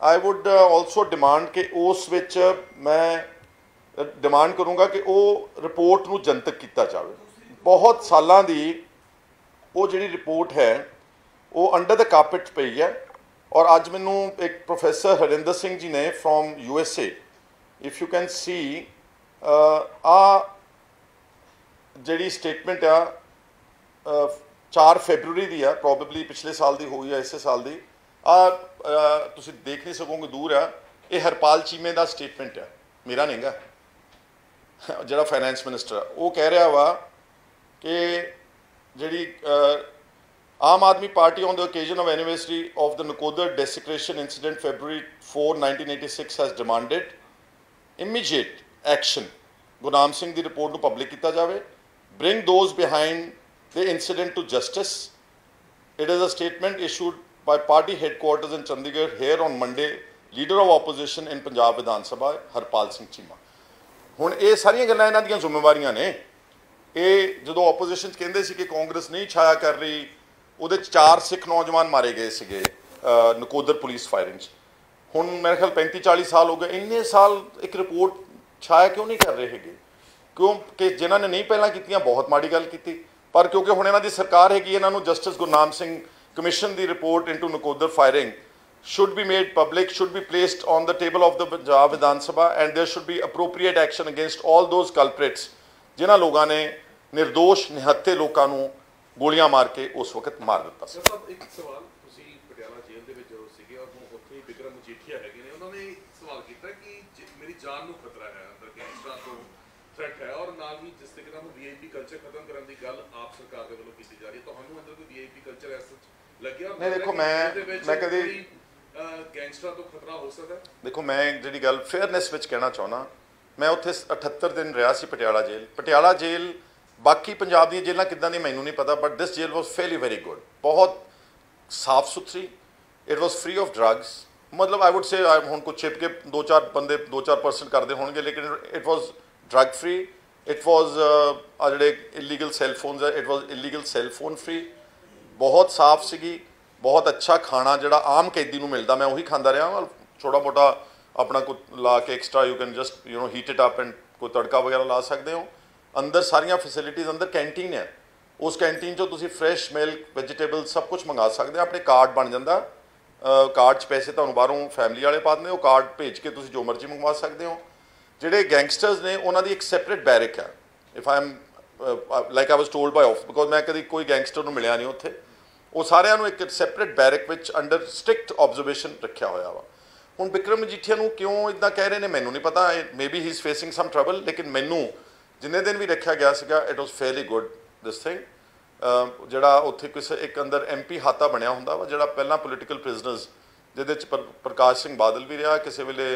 ਆਈ ਵੁੱਡ ਆਲਸੋ ਡਿਮਾਂਡ ਕਿ ਉਸ ਵਿੱਚ ਮੈਂ ਡਿਮਾਂਡ ਕਰੂੰਗਾ ਕਿ ਉਹ ਰਿਪੋਰਟ ਨੂੰ ਜਨਤਕ ਕੀਤਾ ਜਾਵੇ। ਬਹੁਤ ਸਾਲਾਂ ਦੀ ਉਹ ਜਿਹੜੀ ਰਿਪੋਰਟ ਹੈ ਉਹ ਅੰਡਰ ਦ ਕਾਰਪੇਟ ਪਈ ਹੈ, ਔਰ ਅੱਜ ਮੈਨੂੰ ਇੱਕ ਪ੍ਰੋਫੈਸਰ ਹਰਿੰਦਰ ਸਿੰਘ ਜੀ ਨੇ from USA, if you can see ਆ ਜਿਹੜੀ ਸਟੇਟਮੈਂਟ ਆ 4 ਫੈਬਰੂਰੀ ਦੀ ਆ, ਪ੍ਰੋਬੇਬਲੀ ਪਿਛਲੇ ਸਾਲ ਦੀ ਹੋਈ ਆ, ਇਸੇ ਸਾਲ ਦੀ ਆ, ਤੁਸੀਂ ਦੇਖ ਨਹੀਂ ਸਕੋਗੇ, ਦੂਰ ਆ, ਇਹ ਹਰਪਾਲ ਚੀਮੇ ਦਾ ਸਟੇਟਮੈਂਟ ਆ, ਮੇਰਾ ਨਹੀਂਗਾ, ਜਿਹੜਾ ਫਾਈਨੈਂਸ ਮਿਨਿਸਟਰ ਆ, ਉਹ ਕਹਿ ਰਿਹਾ ਵਾ ਕਿ ਜਿਹੜੀ ਆਮ Aadmi party on the occasion of anniversary of the Nakoder desecration incident February 4, 1986 has demanded immediate action। Gurnam Singh the report ਨੂੰ ਪਬਲਿਕ ਕੀਤਾ ਜਾਵੇ, bring those behind the incident to justice। It is a statement issued by party headquarters in Chandigarh here on Monday, leader of opposition in Punjab Vidhan Sabha Harpal Singh Cheema. ਹੁਣ ਇਹ ਸਾਰੀਆਂ ਗੱਲਾਂ ਇਹਨਾਂ ਦੀਆਂ ਜ਼ਿੰਮੇਵਾਰੀਆਂ ਨੇ। ਇਹ ਜਦੋਂ ਆਪੋਜੀਸ਼ਨ ਕਹਿੰਦੇ ਸੀ ਕਿ ਕਾਂਗਰਸ ਨਹੀਂ ਛਾਇਆ ਕਰ ਰਹੀ, ਉਹਦੇ 'ਚ 4 ਸਿੱਖ ਨੌਜਵਾਨ ਮਾਰੇ ਗਏ ਸੀਗੇ ਨਕੋਦਰ ਪੁਲਿਸ ਫਾਇਰਿੰਗ 'ਚ। ਹੁਣ ਮੇਰੇ ਖਿਆਲ 35-40 ਸਾਲ ਹੋ ਗਏ, ਇੰਨੇ ਸਾਲ ਇੱਕ ਰਿਪੋਰਟ ਛਾਇਆ ਕਿਉਂ ਨਹੀਂ ਕਰ ਰਹੇ ਹੈਗੇ? ਕਿਉਂਕਿ ਜਿਨ੍ਹਾਂ ਨੇ ਨਹੀਂ ਪਹਿਲਾਂ ਕੀਤੀਆਂ ਬਹੁਤ ਮਾੜੀ ਗੱਲ ਕੀਤੀ, ਪਰ ਕਿਉਂਕਿ ਹੁਣ ਇਹਨਾਂ ਦੀ ਸਰਕਾਰ ਹੈਗੀ, ਇਹਨਾਂ ਨੂੰ justice Gurnam Singh commission the report into Nakodar firing should be made public, should be placed on the table of the Punjab Vidhan Sabha, and there should be appropriate action against all those culprits ਜਿਨ੍ਹਾਂ ਲੋਕਾਂ ਨੇ ਨਿਰਦੋਸ਼ ਨਿਹੱਥੇ ਲੋਕਾਂ ਨੂੰ ਗੋਲੀਆਂ ਮਾਰ ਕੇ ਉਸ ਵਕਤ ਮਾਰ ਦਿੱਤਾ ਸੀ। ਸਾਹਿਬ ਇੱਕ ਸਵਾਲ, ਤੁਸੀਂ ਪਟਿਆਲਾ ਜੇਲ੍ਹ ਦੇ ਵਿੱਚ ਜਦੋਂ ਸੀਗੇ ਔਰ ਉੱਥੇ ਹੀ ਬਿਕਰਮ ਮਜੀਠੀਆ ਹੈਗੇ ਨੇ, ਉਹਨਾਂ ਨੇ ਸਵਾਲ ਕੀਤਾ ਕਿ ਮੇਰੀ ਜਾਨ ਨੂੰ ਖਤਰਾ ਹੈ, ਅੰਦਰ ਗੈਂਗਸਟਰਾਂ ਤੋਂ ਥ੍ਰੈਟ ਹੈ, ਔਰ ਨਾਲ ਹੀ ਜਿਸ ਤਰੀਕੇ ਨਾਲ ਵੀਆਈਪੀ ਕਲਚਰ ਖਤਮ ਕਰਨ ਦੀ ਗੱਲ ਆਪ ਸਰਕਾਰ ਦੇ ਵੱਲੋਂ ਕੀਤੀ ਜਾ ਰਹੀ ਹੈ, ਤੁਹਾਨੂੰ ਅੰਦਰ ਕੋਈ ਵੀਆਈਪੀ ਕਲਚਰ ਐਸਾ ਲੱਗਿਆ? ਨਹੀਂ ਦੇਖੋ, ਮੈਂ ਕਦੀ ਗੈਂਗਸਟਰਾਂ ਤੋਂ ਖਤਰਾ ਹੋ ਸਕਦਾ? ਦੇਖੋ, ਮੈਂ ਜਿਹੜੀ ਗੱਲ ਫੇਅਰਨੈਸ ਵਿੱਚ ਕਹਿਣਾ ਚਾਹੁੰਦਾ, ਮੈਂ ਉੱਥੇ 78 ਦਿਨ ਰਿਹਾ ਸੀ ਪਟਿਆਲਾ ਜੇਲ੍ਹ। ਪਟਿਆਲਾ ਜੇਲ੍ਹ ਬਾਕੀ ਪੰਜਾਬ ਦੀਆਂ ਜੇਲ੍ਹਾਂ ਕਿੱਦਾਂ ਦੀ ਮੈਨੂੰ ਨਹੀਂ ਪਤਾ, but this jail was fairly very good, ਬਹੁਤ ਸਾਫ ਸੁਥਰੀ, it was free of drugs. ਮਤਲਬ ਆਈ ਵੁੱਡ ਸੇ ਹੁਣ ਕੁਛ ਛਿਪ ਕੇ 2-4 ਬੰਦੇ 2-4% ਕਰਦੇ ਹੋਣਗੇ, ਲੇਕਿਨ it was drug free, it was ਆ ਜਿਹੜੇ ਇਲੀਗਲ ਸੈੱਲਫੋਨਸ ਹੈ, it was illegal cellphone free, ਬਹੁਤ ਸਾਫ ਸੀਗੀ, ਬਹੁਤ ਅੱਛਾ ਖਾਣਾ ਜਿਹੜਾ ਆਮ ਕੈਦੀ ਨੂੰ ਮਿਲਦਾ ਮੈਂ ਉਹੀ ਖਾਂਦਾ ਰਿਹਾ। ਛੋਟਾ ਮੋਟਾ ਆਪਣਾ ਕੋਈ ਲਾ ਕੇ extra you can just heat it up and ਕੋਈ ਤੜਕਾ ਵਗੈਰਾ ਲਾ ਸਕਦੇ ਹੋ। ਅੰਦਰ ਸਾਰੀਆਂ ਫੈਸਿਲਿਟੀਜ਼, ਅੰਦਰ ਕੈਂਟੀਨ ਹੈ, ਉਸ ਕੈਂਟੀਨ 'ਚੋਂ ਤੁਸੀਂ ਫਰੈਸ਼ ਮਿਲਕ, ਵੈਜੀਟੇਬਲ ਸਭ ਕੁਝ ਮੰਗਾ ਸਕਦੇ ਹੋ। ਆਪਣੇ ਕਾਰਡ ਬਣ ਜਾਂਦਾ, ਕਾਰਡ 'ਚ ਪੈਸੇ ਤੁਹਾਨੂੰ ਬਾਹਰੋਂ ਫੈਮਿਲੀ ਵਾਲੇ ਪਾ ਦਿੰਦੇ, ਉਹ ਕਾਰਡ ਭੇਜ ਕੇ ਤੁਸੀਂ ਜੋ ਮਰਜ਼ੀ ਮੰਗਵਾ ਸਕਦੇ ਹੋ। ਜਿਹੜੇ ਗੈਂਗਸਟਰਸ ਨੇ ਉਹਨਾਂ ਦੀ ਇੱਕ ਸੈਪਰੇਟ ਬੈਰਕ ਹੈ, if I am like I was told by of, because ਮੈਂ ਕਦੀ ਕੋਈ ਗੈਂਗਸਟਰ ਨੂੰ ਮਿਲਿਆ ਨਹੀਂ ਉੱਥੇ। ਉਹ ਸਾਰਿਆਂ ਨੂੰ ਇੱਕ ਸੈਪਰੇਟ ਬੈਰਕ ਵਿੱਚ ਅੰਡਰ ਸਟ੍ਰਿਕਟ ਆਬਜ਼ਰਵੇਸ਼ਨ ਰੱਖਿਆ ਹੋਇਆ ਵਾ। ਹੁਣ ਬਿਕਰਮ ਮਜੀਠੀਆ ਨੂੰ ਕਿਉਂ ਇੱਦਾਂ ਕਹਿ ਰਹੇ ਨੇ ਮੈਨੂੰ ਨਹੀਂ ਪਤਾ, maybe he is facing some trouble, ਲੇਕਿਨ ਮੈਨੂੰ ਜਿੰਨੇ ਦਿਨ ਵੀ ਰੱਖਿਆ ਗਿਆ ਸੀਗਾ it was fairly good this thing. ਜਿਹੜਾ ਉੱਥੇ ਕਿਸੇ ਇੱਕ ਅੰਦਰ MP ਹਾਤਾ ਬਣਿਆ ਹੁੰਦਾ ਵਾ, ਜਿਹੜਾ ਪਹਿਲਾਂ ਪੋਲੀਟੀਕਲ ਪ੍ਰਿਜ਼ਨਰਸ, ਜਿਹਦੇ 'ਚ ਪ੍ਰਕਾਸ਼ ਸਿੰਘ ਬਾਦਲ ਵੀ ਰਿਹਾ, ਕਿਸੇ ਵੇਲੇ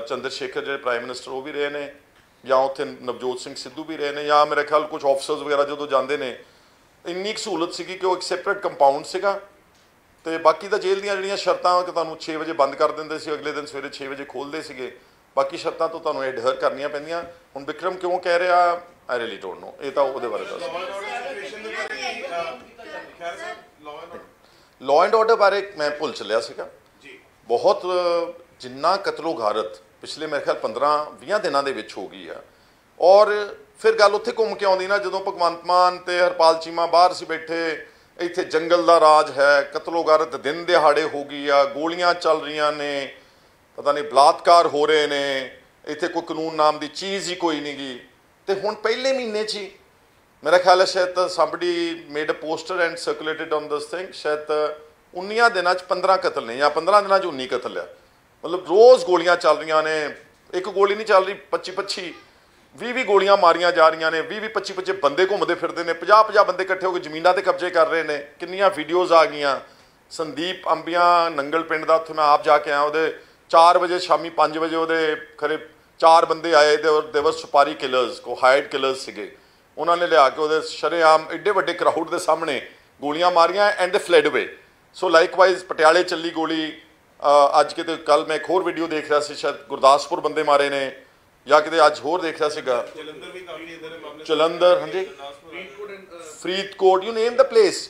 ਚੰਦਰ ਸ਼ੇਖਰ ਜਿਹੜੇ ਪ੍ਰਾਈਮ ਮਿਨਿਸਟਰ ਉਹ ਵੀ ਰਹੇ ਨੇ, ਜਾਂ ਉੱਥੇ ਨਵਜੋਤ ਸਿੰਘ ਸਿੱਧੂ ਵੀ ਰਹੇ ਨੇ, ਜਾਂ ਮੇਰੇ ਖਿਆਲ ਕੁਝ ਆਫਿਸਰਸ ਵਗੈਰਾ ਜਦੋਂ ਜਾਂਦੇ ਨੇ, ਇੰਨੀ ਕੁ ਸਹੂਲਤ ਸੀਗੀ ਕਿ ਉਹ ਇੱਕ ਸੈਪਰੇਟ ਕੰਪਾਊਂਡ ਸੀਗਾ। ਅਤੇ ਬਾਕੀ ਤਾਂ ਜੇਲ੍ਹ ਦੀਆਂ ਜਿਹੜੀਆਂ ਸ਼ਰਤਾਂ ਕਿ ਤੁਹਾਨੂੰ 6 ਵਜੇ ਬੰਦ ਕਰ ਦਿੰਦੇ ਸੀ, ਅਗਲੇ ਦਿਨ ਸਵੇਰੇ 6 ਵਜੇ ਖੋਲ੍ਹਦੇ ਸੀਗੇ, ਬਾਕੀ ਸ਼ਰਤਾਂ ਤੋਂ ਤੁਹਾਨੂੰ ਐਡਹਰ ਕਰਨੀਆਂ ਪੈਂਦੀਆਂ। ਹੁਣ ਬਿਕਰਮ ਕਿਉਂ ਕਹਿ ਰਿਹਾ, ਆਈ ਰੀਅਲੀ ਡੋਂਟ ਨੋ, ਇਹ ਤਾਂ ਉਹਦੇ ਬਾਰੇ ਦੱਸ। ਲਾਅ ਐਂਡ ਆਰਡਰ ਬਾਰੇ ਮੈਂ ਭੁੱਲ ਚੱਲਿਆ ਸੀਗਾ। ਬਹੁਤ ਜਿੰਨਾ ਕਤਲੋ ਗਾਰਤ ਪਿਛਲੇ ਮੇਰੇ ਖਿਆਲ 15-20 ਦਿਨਾਂ ਦੇ ਵਿੱਚ ਹੋ ਗਈ ਆ, ਔਰ ਫਿਰ ਗੱਲ ਉੱਥੇ ਘੁੰਮ ਕੇ ਆਉਂਦੀ ਨਾ, ਜਦੋਂ ਭਗਵੰਤ ਮਾਨ ਤੇ ਹਰਪਾਲ ਚੀਮਾ ਬਾਹਰ ਸੀ ਬੈਠੇ, ਇੱਥੇ ਜੰਗਲ ਦਾ ਰਾਜ ਹੈ, ਕਤਲੋ ਗਾਰਤ ਦਿਨ ਦਿਹਾੜੇ ਹੋ ਗਈ ਆ, ਗੋਲੀਆਂ ਚੱਲ ਰਹੀਆਂ ਨੇ, ਪਤਾ ਨਹੀਂ ਬਲਾਤਕਾਰ ਹੋ ਰਹੇ ਨੇ, ਇੱਥੇ ਕੋਈ ਕਾਨੂੰਨ ਨਾਮ ਦੀ ਚੀਜ਼ ਹੀ ਕੋਈ ਨਹੀਂ ਗੀ। ਤੇ ਹੁਣ ਪਹਿਲੇ ਮਹੀਨੇ 'ਚ ਹੀ ਮੇਰਾ ਖਿਆਲ ਹੈ ਸ਼ਾਇਦ somebody made a poster and circulated on this thing, ਸ਼ਾਇਦ 19 ਦਿਨਾਂ 'ਚ 15 ਕਤਲ ਨੇ, ਜਾਂ 15 ਦਿਨਾਂ 'ਚ 19 ਕਤਲ ਆ। ਮਤਲਬ ਰੋਜ਼ ਗੋਲੀਆਂ ਚੱਲ ਰਹੀਆਂ ਨੇ, ਇੱਕ ਗੋਲੀ ਨਹੀਂ ਚੱਲ ਰਹੀ, 25-25 20 ਗੋਲੀਆਂ ਮਾਰੀਆਂ ਜਾ ਰਹੀਆਂ ਨੇ, 20-25 ਬੰਦੇ ਘੁੰਮਦੇ ਫਿਰਦੇ ਨੇ, 50 ਬੰਦੇ ਇਕੱਠੇ ਹੋ ਕੇ ਜ਼ਮੀਨਾਂ 'ਤੇ ਕਬਜ਼ੇ ਕਰ ਰਹੇ ਨੇ। ਕਿੰਨੀਆਂ ਵੀਡੀਓਜ਼ ਆ ਗਈਆਂ। ਸੰਦੀਪ ਅੰਬੀਆਂ ਨੰਗਲ ਪਿੰਡ ਦਾ, ਉੱਥੇ ਮੈਂ ਆਪ ਜਾ ਕੇ ਆਇਆ, ਉਹਦੇ 4 ਵਜੇ ਸ਼ਾਮੀ 5 ਵਜੇ ਉਹਦੇ ਖਰੇ 4 ਬੰਦੇ ਆਏ, ਦੇਵਰ ਸੁਪਾਰੀ ਕਿਲਰਸ, ਕੋ ਹਾਇਰਡ ਕਿਲਰਸ ਸੀਗੇ, ਉਹਨਾਂ ਨੇ ਲਿਆ ਕੇ ਉਹਦੇ ਸ਼ਰੇਆਮ ਐਡੇ ਵੱਡੇ ਕਰਾਊਡ ਦੇ ਸਾਹਮਣੇ ਗੋਲੀਆਂ ਮਾਰੀਆਂ ਐਂਡ ਦੇ ਫਲੈਡ ਅਵੇ। ਸੋ ਲਾਈਕਵਾਈਜ਼ ਪਟਿਆਲੇ ਚੱਲੀ ਗੋਲੀ, ਅੱਜ ਕਿਤੇ ਕੱਲ ਮੈਂ ਇੱਕ ਹੋਰ ਵੀਡੀਓ ਦੇਖ ਰਿਹਾ ਸੀ, ਸ਼ਾਇਦ ਗੁਰਦਾਸਪੁਰ ਬੰਦੇ ਮਾਰੇ ਨੇ ਜਾਂ ਕਿਤੇ ਅੱਜ ਹੋਰ ਦੇਖ ਰਿਹਾ ਸੀਗਾ, ਜਲੰਧਰ, ਹਾਂਜੀ Faridkot, you name the place.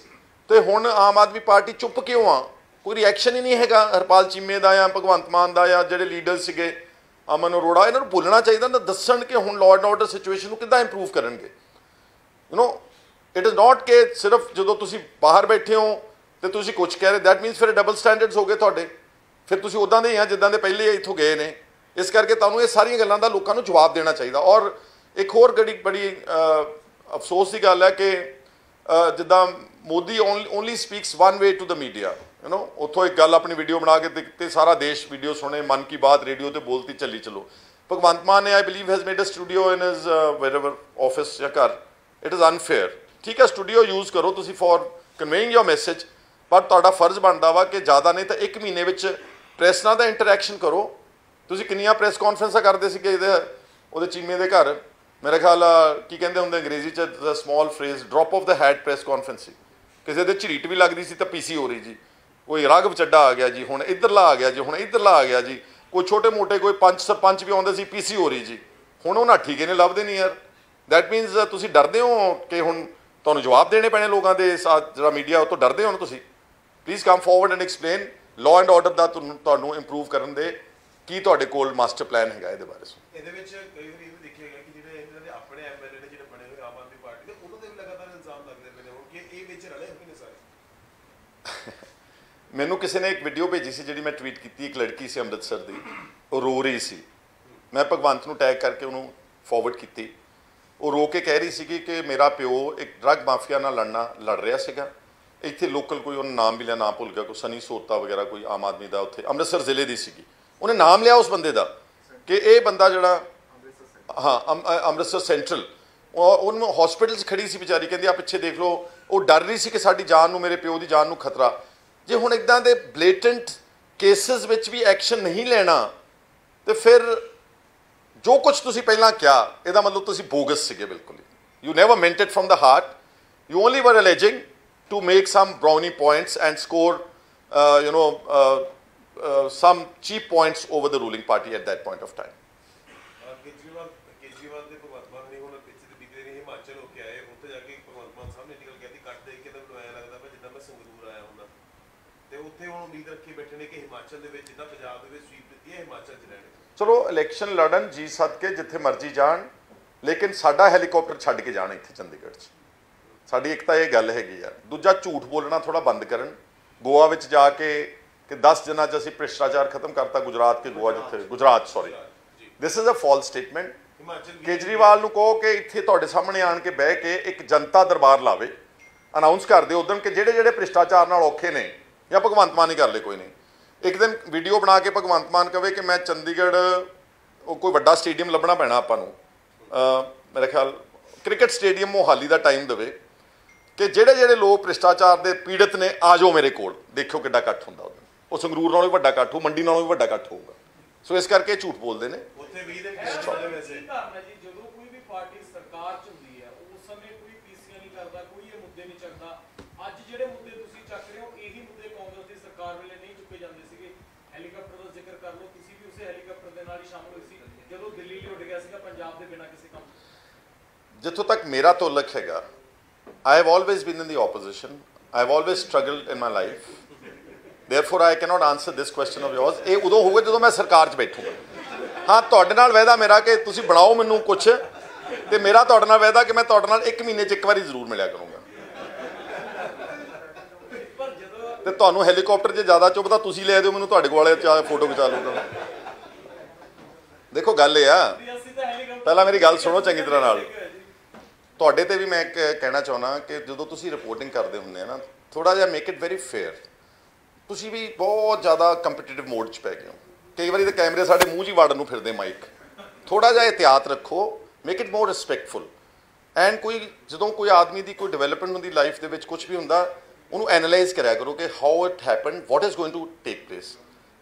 ਤੇ ਹੁਣ ਆਮ ਆਦਮੀ ਪਾਰਟੀ ਚੁੱਪ ਕਿਉਂ ਆ? ਕੋਈ ਰਿਐਕਸ਼ਨ ਹੀ ਨਹੀਂ ਹੈਗਾ ਹਰਪਾਲ ਚੀਮੇ ਦਾ ਜਾਂ ਭਗਵੰਤ ਮਾਨ ਦਾ ਜਾਂ ਜਿਹੜੇ ਲੀਡਰ ਸੀਗੇ ਅਮਨ ਅਰੋੜਾ। ਇਹਨਾਂ ਨੂੰ ਬੋਲਣਾ ਚਾਹੀਦਾ ਨਾ, ਦੱਸਣ ਕਿ ਹੁਣ ਲਾਅ ਐਂਡ ਆਰਡਰ ਸਿਚੁਏਸ਼ਨ ਨੂੰ ਕਿੱਦਾਂ ਇੰਪਰੂਵ ਕਰਨਗੇ। You know it is not ਕਿ ਸਿਰਫ ਜਦੋਂ ਤੁਸੀਂ ਬਾਹਰ ਬੈਠੇ ਹੋ ਤੇ ਤੁਸੀਂ ਕੁਝ ਕਹਿ ਰਹੇ, ਦੈਟ ਮੀਨਸ ਫਿਰ ਡਬਲ ਸਟੈਂਡਰਡਸ ਹੋ ਗਏ ਤੁਹਾਡੇ, ਫਿਰ ਤੁਸੀਂ ਉੱਦਾਂ ਦੇ ਹੀ ਆ ਜਿੱਦਾਂ ਦੇ ਪਹਿਲੇ ਇੱਥੋਂ ਗਏ ਨੇ। ਇਸ ਕਰਕੇ ਤੁਹਾਨੂੰ ਇਹ ਸਾਰੀਆਂ ਗੱਲਾਂ ਦਾ ਲੋਕਾਂ ਨੂੰ ਜਵਾਬ ਦੇਣਾ ਚਾਹੀਦਾ। ਔਰ ਇੱਕ ਹੋਰ ਬੜੀ ਅਫਸੋਸ ਦੀ ਗੱਲ ਹੈ ਕਿ ਜਿੱਦਾਂ Modi only speaks one way to the media, you know ਉੱਥੋਂ ਇੱਕ ਗੱਲ ਆਪਣੀ ਵੀਡੀਓ ਬਣਾ ਕੇ ਦਿੱਤੀ, ਸਾਰਾ ਦੇਸ਼ ਵੀਡੀਓ ਸੁਣੇ, ਮਨ ਕੀ ਬਾਤ ਰੇਡੀਓ ਤੇ ਬੋਲਤੀ ਚੱਲੀ ਚਲੋ। ਭਗਵੰਤ ਮਾਨ ਨੇ I believe has made a studio in his wherever office ਜਾਂ ਘਰ, ਇਟ ਇਜ਼ ਅਨਫੇਅਰ। ਠੀਕ ਹੈ, ਸਟੂਡੀਓ ਯੂਜ਼ ਕਰੋ ਤੁਸੀਂ ਫॉर ਕਨਵੇਇੰਗ ਯੋਰ ਮੈਸੇਜ, ਪਰ ਤੁਹਾਡਾ ਫਰਜ਼ ਬਣਦਾ ਵਾ ਕਿ ਜ਼ਿਆਦਾ ਨਹੀਂ ਤਾਂ 1 ਮਹੀਨੇ ਵਿੱਚ ਪ੍ਰੈਸ ਨਾਲ ਤਾਂ ਇੰਟਰੈਕਸ਼ਨ ਕਰੋ। ਤੁਸੀਂ ਕਿੰਨੀਆਂ ਪ੍ਰੈਸ ਕਾਨਫਰੰਸਾਂ ਕਰਦੇ ਸੀਗੇ ਉਹਦੇ ਚੀਮੇ ਦੇ ਘਰ, ਮੇਰੇ ਖਿਆਲ ਕੀ ਕਹਿੰਦੇ ਹੁੰਦੇ ਅੰਗਰੇਜ਼ੀ 'ਚ, the small phrase drop of the head press conference ਸੀ। ਕਿਸੇ ਦੇ ਝਰੀਟ ਵੀ ਲੱਗਦੀ ਸੀ ਤਾਂ ਪੀਸੀ ਹੋ ਰਹੀ ਜੀ, ਕੋਈ ਰਾਘਵ ਚੱਡਾ ਆ ਗਿਆ ਜੀ, ਹੁਣ ਇੱਧਰਲਾ ਆ ਗਿਆ ਜੀ, ਹੁਣ ਇੱਧਰਲਾ ਆ ਗਿਆ ਜੀ, ਕੋਈ ਛੋਟੇ ਮੋਟੇ ਕੋਈ ਪੰਚ ਸਰਪੰਚ ਵੀ ਆਉਂਦੇ ਸੀ, ਪੀਸੀ ਹੋ ਰਹੀ ਜੀ। ਹੁਣ ਉਹਨਾਂ ਠੀਕੇ ਨੇ ਲੱਭਦੇ ਨਹੀਂ ਯਾਰ। ਦੈਟ ਮੀਨਸ ਤੁਸੀਂ ਡਰਦੇ ਹੋ ਕਿ ਹੁਣ ਤੁਹਾਨੂੰ ਜਵਾਬ ਦੇਣੇ ਪੈਣੇ ਲੋਕਾਂ ਦੇ, ਜਿਹੜਾ ਮੀਡੀਆ ਉਹ ਤੋਂ ਡਰਦੇ ਹੋ ਨਾ ਤੁਸੀਂ। Please come forward and explain law and order ਦਾ ਤੁਹਾਨੂੰ ਇੰਪਰੂਵ ਕਰਨ ਦੇ ਕੀ ਤੁਹਾਡੇ ਕੋਲ ਮਾਸਟਰ ਪਲਾਨ ਹੈਗਾ ਇਹਦੇ ਬਾਰੇ। ਇਹਦੇ ਵਿੱਚ ਕਈ ਵਾਰੀ ਇਹ ਵੀ ਦੇਖਿਆ ਗਿਆ ਕਿ ਜਿਹੜੇ ਇਹਨਾਂ ਦੇ ਆਪਣੇ ਐਮਐਲਏ ਨੇ ਜਿਹੜੇ ਬਣੇ ਹੋਏ ਆਮ ਆਦਮੀ ਪਾਰਟੀ ਦੇ, ਉਹਨਾਂ ਦੇ ਵੀ ਲਗਾਤਾਰ ਇਲਜ਼ਾਮ ਲੱਗਦੇ ਪਏ ਨੇ ਹੁਣ ਕਿ ਇਹ ਵਿੱਚ ਰਲੇ ਹੋਏ ਨੇ ਸਾਰੇ। ਮੈਨੂੰ ਕਿਸੇ ਨੇ ਇੱਕ ਵੀਡੀਓ ਭੇਜੀ ਸੀ ਜਿਹੜੀ ਮੈਂ ਟਵੀਟ ਕੀਤੀ, ਇੱਕ ਲੜਕੀ ਸੀ ਅੰਮ੍ਰਿਤਸਰ ਦੀ, ਉਹ ਰੋ ਰਹੀ ਸੀ, ਮੈਂ ਭਗਵੰਤ ਨੂੰ ਟੈਗ ਕਰਕੇ ਉਹਨੂੰ ਫਾਰਵਰਡ ਕੀਤੀ। ਉਹ ਰੋ ਕੇ ਕਹਿ ਰਹੀ ਸੀਗੀ ਕਿ ਮੇਰਾ ਪਿਓ ਇੱਕ ਡਰੱਗ ਮਾਫੀਆ ਨਾਲ ਲੜ ਰਿਹਾ ਸੀਗਾ, ਇੱਥੇ ਲੋਕਲ ਕੋਈ ਉਹਨੇ ਨਾਮ ਵੀ ਲਿਆ, ਨਾਮ ਭੁੱਲ ਗਿਆ, ਕੋਈ ਸਨੀ ਸੋਤਾ ਵਗੈਰਾ ਕੋਈ ਆਮ ਆਦਮੀ ਦਾ, ਉੱਥੇ ਅੰਮ੍ਰਿਤਸਰ ਜ਼ਿਲ੍ਹੇ ਦੀ ਸੀਗੀ, ਉਹਨੇ ਨਾਮ ਲਿਆ ਉਸ ਬੰਦੇ ਦਾ ਕਿ ਇਹ ਬੰਦਾ ਜਿਹੜਾ ਅੰਮ੍ਰਿਤਸਰ ਸੈਂਟਰਲ, ਉਹਨੂੰ ਹਸਪੀਟਲ 'ਚ ਖੜੀ ਸੀ ਵਿਚਾਰੀ, ਕਹਿੰਦੀ ਆ ਪਿੱਛੇ ਦੇਖ ਲਓ, ਉਹ ਡਰ ਰਹੀ ਸੀ ਕਿ ਸਾਡੀ ਜਾਨ ਨੂੰ, ਮੇਰੇ ਪਿਓ ਦੀ ਜਾਨ ਨੂੰ ਖਤਰਾ। ਜੇ ਹੁਣ ਇੱਦਾਂ ਦੇ ਬਲੇਟੈਂਟ ਕੇਸਿਸ ਵਿੱਚ ਵੀ ਐਕਸ਼ਨ ਨਹੀਂ ਲੈਣਾ ਤੇ ਫਿਰ ਜੋ ਕੁਝ ਤੁਸੀਂ ਪਹਿਲਾਂ ਕਿਹਾ ਇਹਦਾ ਮਤਲਬ ਤੁਸੀਂ ਬੋਗਸ ਸੀਗੇ ਬਿਲਕੁਲ ਹੀ। You never meant it from the heart, you only were alleging to make some brownie points and score some cheap points over the ruling party at that point of time. Kejriwal ਦੇ ਭਗਵੰਤ ਮਾਨ ਨੇ ਹੁਣ ਪਿੱਛੇ ਦੇ ਬੀਤੇ ਦਿਨ ਹਿਮਾਚਲ ਹੋ ਕੇ ਆਏ, ਉੱਥੇ ਜਾ ਕੇ ਭਗਵੰਤ ਮਾਨ ਸਾਹਮਣੇ ਨਿਕਲ ਗਿਆ ਸੀ, ਕੱਟ ਦੇਖ ਕੇ ਤਾਂ ਮੈਨੂੰ ਐਂ ਲੱਗਦਾ ਵਾ ਜਿੱਦਾਂ ਮੈਂ ਸੰਗਰੂਰ ਆਇਆ ਹੁੰਦਾ। ਤੇ ਉੱਥੇ ਹੁਣ ਉਮੀਦ ਰੱਖੀ ਬੈਠੇ ਨੇ ਕਿ ਹਿਮਾਚਲ ਦੇ ਵਿੱਚ ਜਿੱਦਾਂ ਪੰਜਾਬ ਦੇ ਵਿੱਚ ਸਵੀਪ ਦਿੱਤੀ ਹੈ, ਹਿਮਾਚਲ 'ਚ ਰਹਿਣਗੇ। ਚਲੋ ਇਲੈਕਸ਼ਨ ਲੜਨ ਜੀ ਸੱਦ ਕੇ ਜਿੱਥੇ ਮਰਜ਼ੀ ਜਾਣ, ਲੇਕਿਨ ਸਾਡਾ ਹੈਲੀਕਾਪਟਰ ਛੱਡ ਕੇ ਜਾਣ ਇੱਥੇ ਚੰਡੀਗੜ੍ਹ 'ਚ। ਸਾਡੀ ਇੱਕ ਤਾਂ ਇਹ ਗੱਲ ਹੈਗੀ ਯਾਰ। ਦੂਜਾ, ਝੂਠ ਬੋਲਣਾ ਥੋੜਾ ਬੰਦ ਕਰਨ। ਗੋਆ ਵਿੱਚ ਜਾ ਕੇ ਕਿ 10 ਦਿਨਾਂ 'ਚ ਅਸੀਂ ਭ੍ਰਿਸ਼ਟਾਚਾਰ ਖਤਮ ਕਰਤਾ, Gujarat sorry, this is a false statement. Kejriwal ਨੂੰ ਕਹੋ ਕਿ ਇੱਥੇ ਤੁਹਾਡੇ ਸਾਹਮਣੇ ਆਣ ਕੇ ਬਹਿ ਕੇ ਇੱਕ ਜਨਤਾ ਦਰਬਾਰ ਲਾਵੇ, ਅਨਾਊਂਸ ਕਰ ਦਿਓ ਉਦੋਂ ਕਿ ਜਿਹੜੇ ਭ੍ਰਿਸ਼ਟਾਚਾਰ ਨਾਲ ਔਖੇ ਨੇ, ਜਾਂ ਭਗਵੰਤ ਮਾਨ ਹੀ ਕਰ ਲੇ, ਕੋਈ ਨਹੀਂ। ਇੱਕ ਦਿਨ ਵੀਡੀਓ ਬਣਾ ਕੇ ਭਗਵੰਤ ਮਾਨ ਕਵੇ ਕਿ ਮੈਂ ਚੰਡੀਗੜ੍ਹ, ਉਹ ਕੋਈ ਵੱਡਾ ਸਟੇਡੀਅਮ ਲੱਭਣਾ ਪੈਣਾ ਆਪਾਂ ਨੂੰ, ਮੇਰੇ ਖਿਆਲ ਕ੍ਰਿਕਟ ਸਟੇਡੀਅਮ ਮੋਹਾਲੀ ਦਾ ਟਾਈਮ ਦੇਵੇ ਕਿ ਜਿਹੜੇ ਲੋਕ ਭ੍ਰਿਸ਼ਟਾਚਾਰ ਦੇ ਪੀੜਤ ਨੇ ਆ ਜਾਓ ਮੇਰੇ ਕੋਲ, ਦੇਖਿਓ ਕਿੱਡਾ ਇਕੱਠ ਹੁੰਦਾ ਉਦੋਂ। ਉਹ ਸੰਗਰੂਰ ਨਾਲੋਂ ਵੀ ਵੱਡਾ ਇਕੱਠ ਹੋਊ, ਮੰਡੀ ਨਾਲੋਂ ਵੀ ਵੱਡਾ ਇਕੱਠ ਹੋਊਗਾ। ਸੋ ਇਸ ਕਰਕੇ ਝੂਠ ਬੋਲਦੇ ਨੇ। ਉੱਥੇ 20 ਦਿਨ ਵੈਸੇ ਜਦੋਂ ਕੋਈ ਵੀ ਪਾਰਟੀ ਸਰਕਾਰ 'ਚ ਹੁੰਦੀ ਹੈ ਉਸ ਸਮੇਂ ਕੋਈ ਪੀਸੀਆ ਨਹੀਂ ਕਰਦਾ, ਕੋਈ ਇਹ ਮੁੱਦੇ ਨਹੀਂ ਚੱਕਦਾ। ਅੱਜ ਜਿਹੜੇ ਮੁੱਦੇ ਤੁਸੀਂ ਚੱਕ ਰਹੇ ਹੋ, ਇਹੀ ਮੁੱਦੇ ਕਾਂਗਰਸ ਦੀ ਸਰਕਾਰ ਵੇਲੇ ਨਹੀਂ ਚੁੱਕੇ ਜਾਂਦੇ ਸੀਗੇ। ਹੈਲੀਕਾਪਟਰ ਦਾ ਜ਼ਿਕਰ ਕਰ ਲਓ, ਤੁਸੀਂ ਵੀ ਉਸੇ ਹੈਲੀਕਾਪਟਰ ਦੇ ਨਾਲ ਹੀ ਸ਼ਾਮਲ ਹੋਏ ਸੀ ਜਦੋਂ ਦਿੱਲੀ ਲਈ ਉੱਡ ਗਿਆ ਸੀਗਾ ਪੰਜਾਬ ਦੇ ਬਿਨਾਂ ਕਿਸੇ ਕੰਮ। ਜਿੱਥੋਂ ਤੱਕ ਮੇਰਾ ਤੋਲਕ ਹੈਗਾ, I have always been in the opposition. I have always struggled in my life. Therefore, I cannot answer this question of yours. ਇਹ ਉਦੋਂ ਹੋਊਗਾ ਜਦੋਂ ਮੈਂ ਸਰਕਾਰ 'ਚ ਬੈਠੂਗਾ। ਹਾਂ, ਤੁਹਾਡੇ ਨਾਲ ਵਾਅਦਾ ਮੇਰਾ ਕਿ ਤੁਸੀਂ ਬਣਾਓ ਮੈਨੂੰ ਕੁਛ, ਤੇ ਮੇਰਾ ਤੁਹਾਡੇ ਨਾਲ ਵਾਅਦਾ ਕਿ ਮੈਂ ਤੁਹਾਡੇ ਨਾਲ 1 ਮਹੀਨੇ 'ਚ ਇੱਕ ਵਾਰੀ ਜ਼ਰੂਰ ਮਿਲਿਆ ਕਰੂੰਗਾ। ਤੇ ਤੁਹਾਨੂੰ ਹੈਲੀਕਾਪਟਰ 'ਚ ਜ਼ਿਆਦਾ ਚੁੱਭਦਾ, ਤੁਸੀਂ ਲੈ ਦਿਓ ਮੈਨੂੰ, ਤੁਹਾਡੇ ਕੋਲ ਫੋਟੋ ਖਿਚਾ ਲੂੰਗਾ। ਦੇਖੋ ਗੱਲ ਇਹ ਆ, ਪਹਿਲਾਂ ਮੇਰੀ ਗੱਲ ਸੁਣੋ ਚੰਗੀ ਤਰ੍ਹਾਂ ਨਾਲ। ਤੁਹਾਡੇ ਤੇ ਵੀ ਮੈਂ ਕਹਿਣਾ ਚਾਹੁੰਦਾ ਕਿ ਜਦੋਂ ਤੁਸੀਂ ਰਿਪੋਰਟਿੰਗ ਕਰਦੇ ਹੁੰਦੇ ਆ ਨਾ, ਥੋੜਾ ਜਿਹਾ ਮੇਕ ਇਟ ਵੈਰੀ ਫੇਅਰ। ਤੁਸੀਂ ਵੀ ਬਹੁਤ ਜ਼ਿਆਦਾ ਕੰਪੀਟੀਟਿਵ ਮੋਡ 'ਚ ਪੈ ਗਏ ਹੋ। ਕਈ ਵਾਰੀ ਤਾਂ ਕੈਮਰੇ ਸਾਡੇ ਮੂੰਹ 'ਚ ਹੀ ਵਾੜਨ ਨੂੰ ਫਿਰਦੇ ਮਾਈਕ। ਥੋੜਾ ਜਿਹਾ ਇhtiyat ਰੱਖੋ, make it more respectful. And ਜਦੋਂ ਕੋਈ ਆਦਮੀ ਦੀ ਕੋਈ ਡਿਵੈਲਪਮੈਂਟ ਹੁੰਦੀ ਲਾਈਫ ਦੇ ਵਿੱਚ, ਕੁਝ ਵੀ ਹੁੰਦਾ, ਉਹਨੂੰ ਐਨਾਲਾਈਜ਼ ਕਰਿਆ ਕਰੋ ਕਿ how it happened, what is going to take place.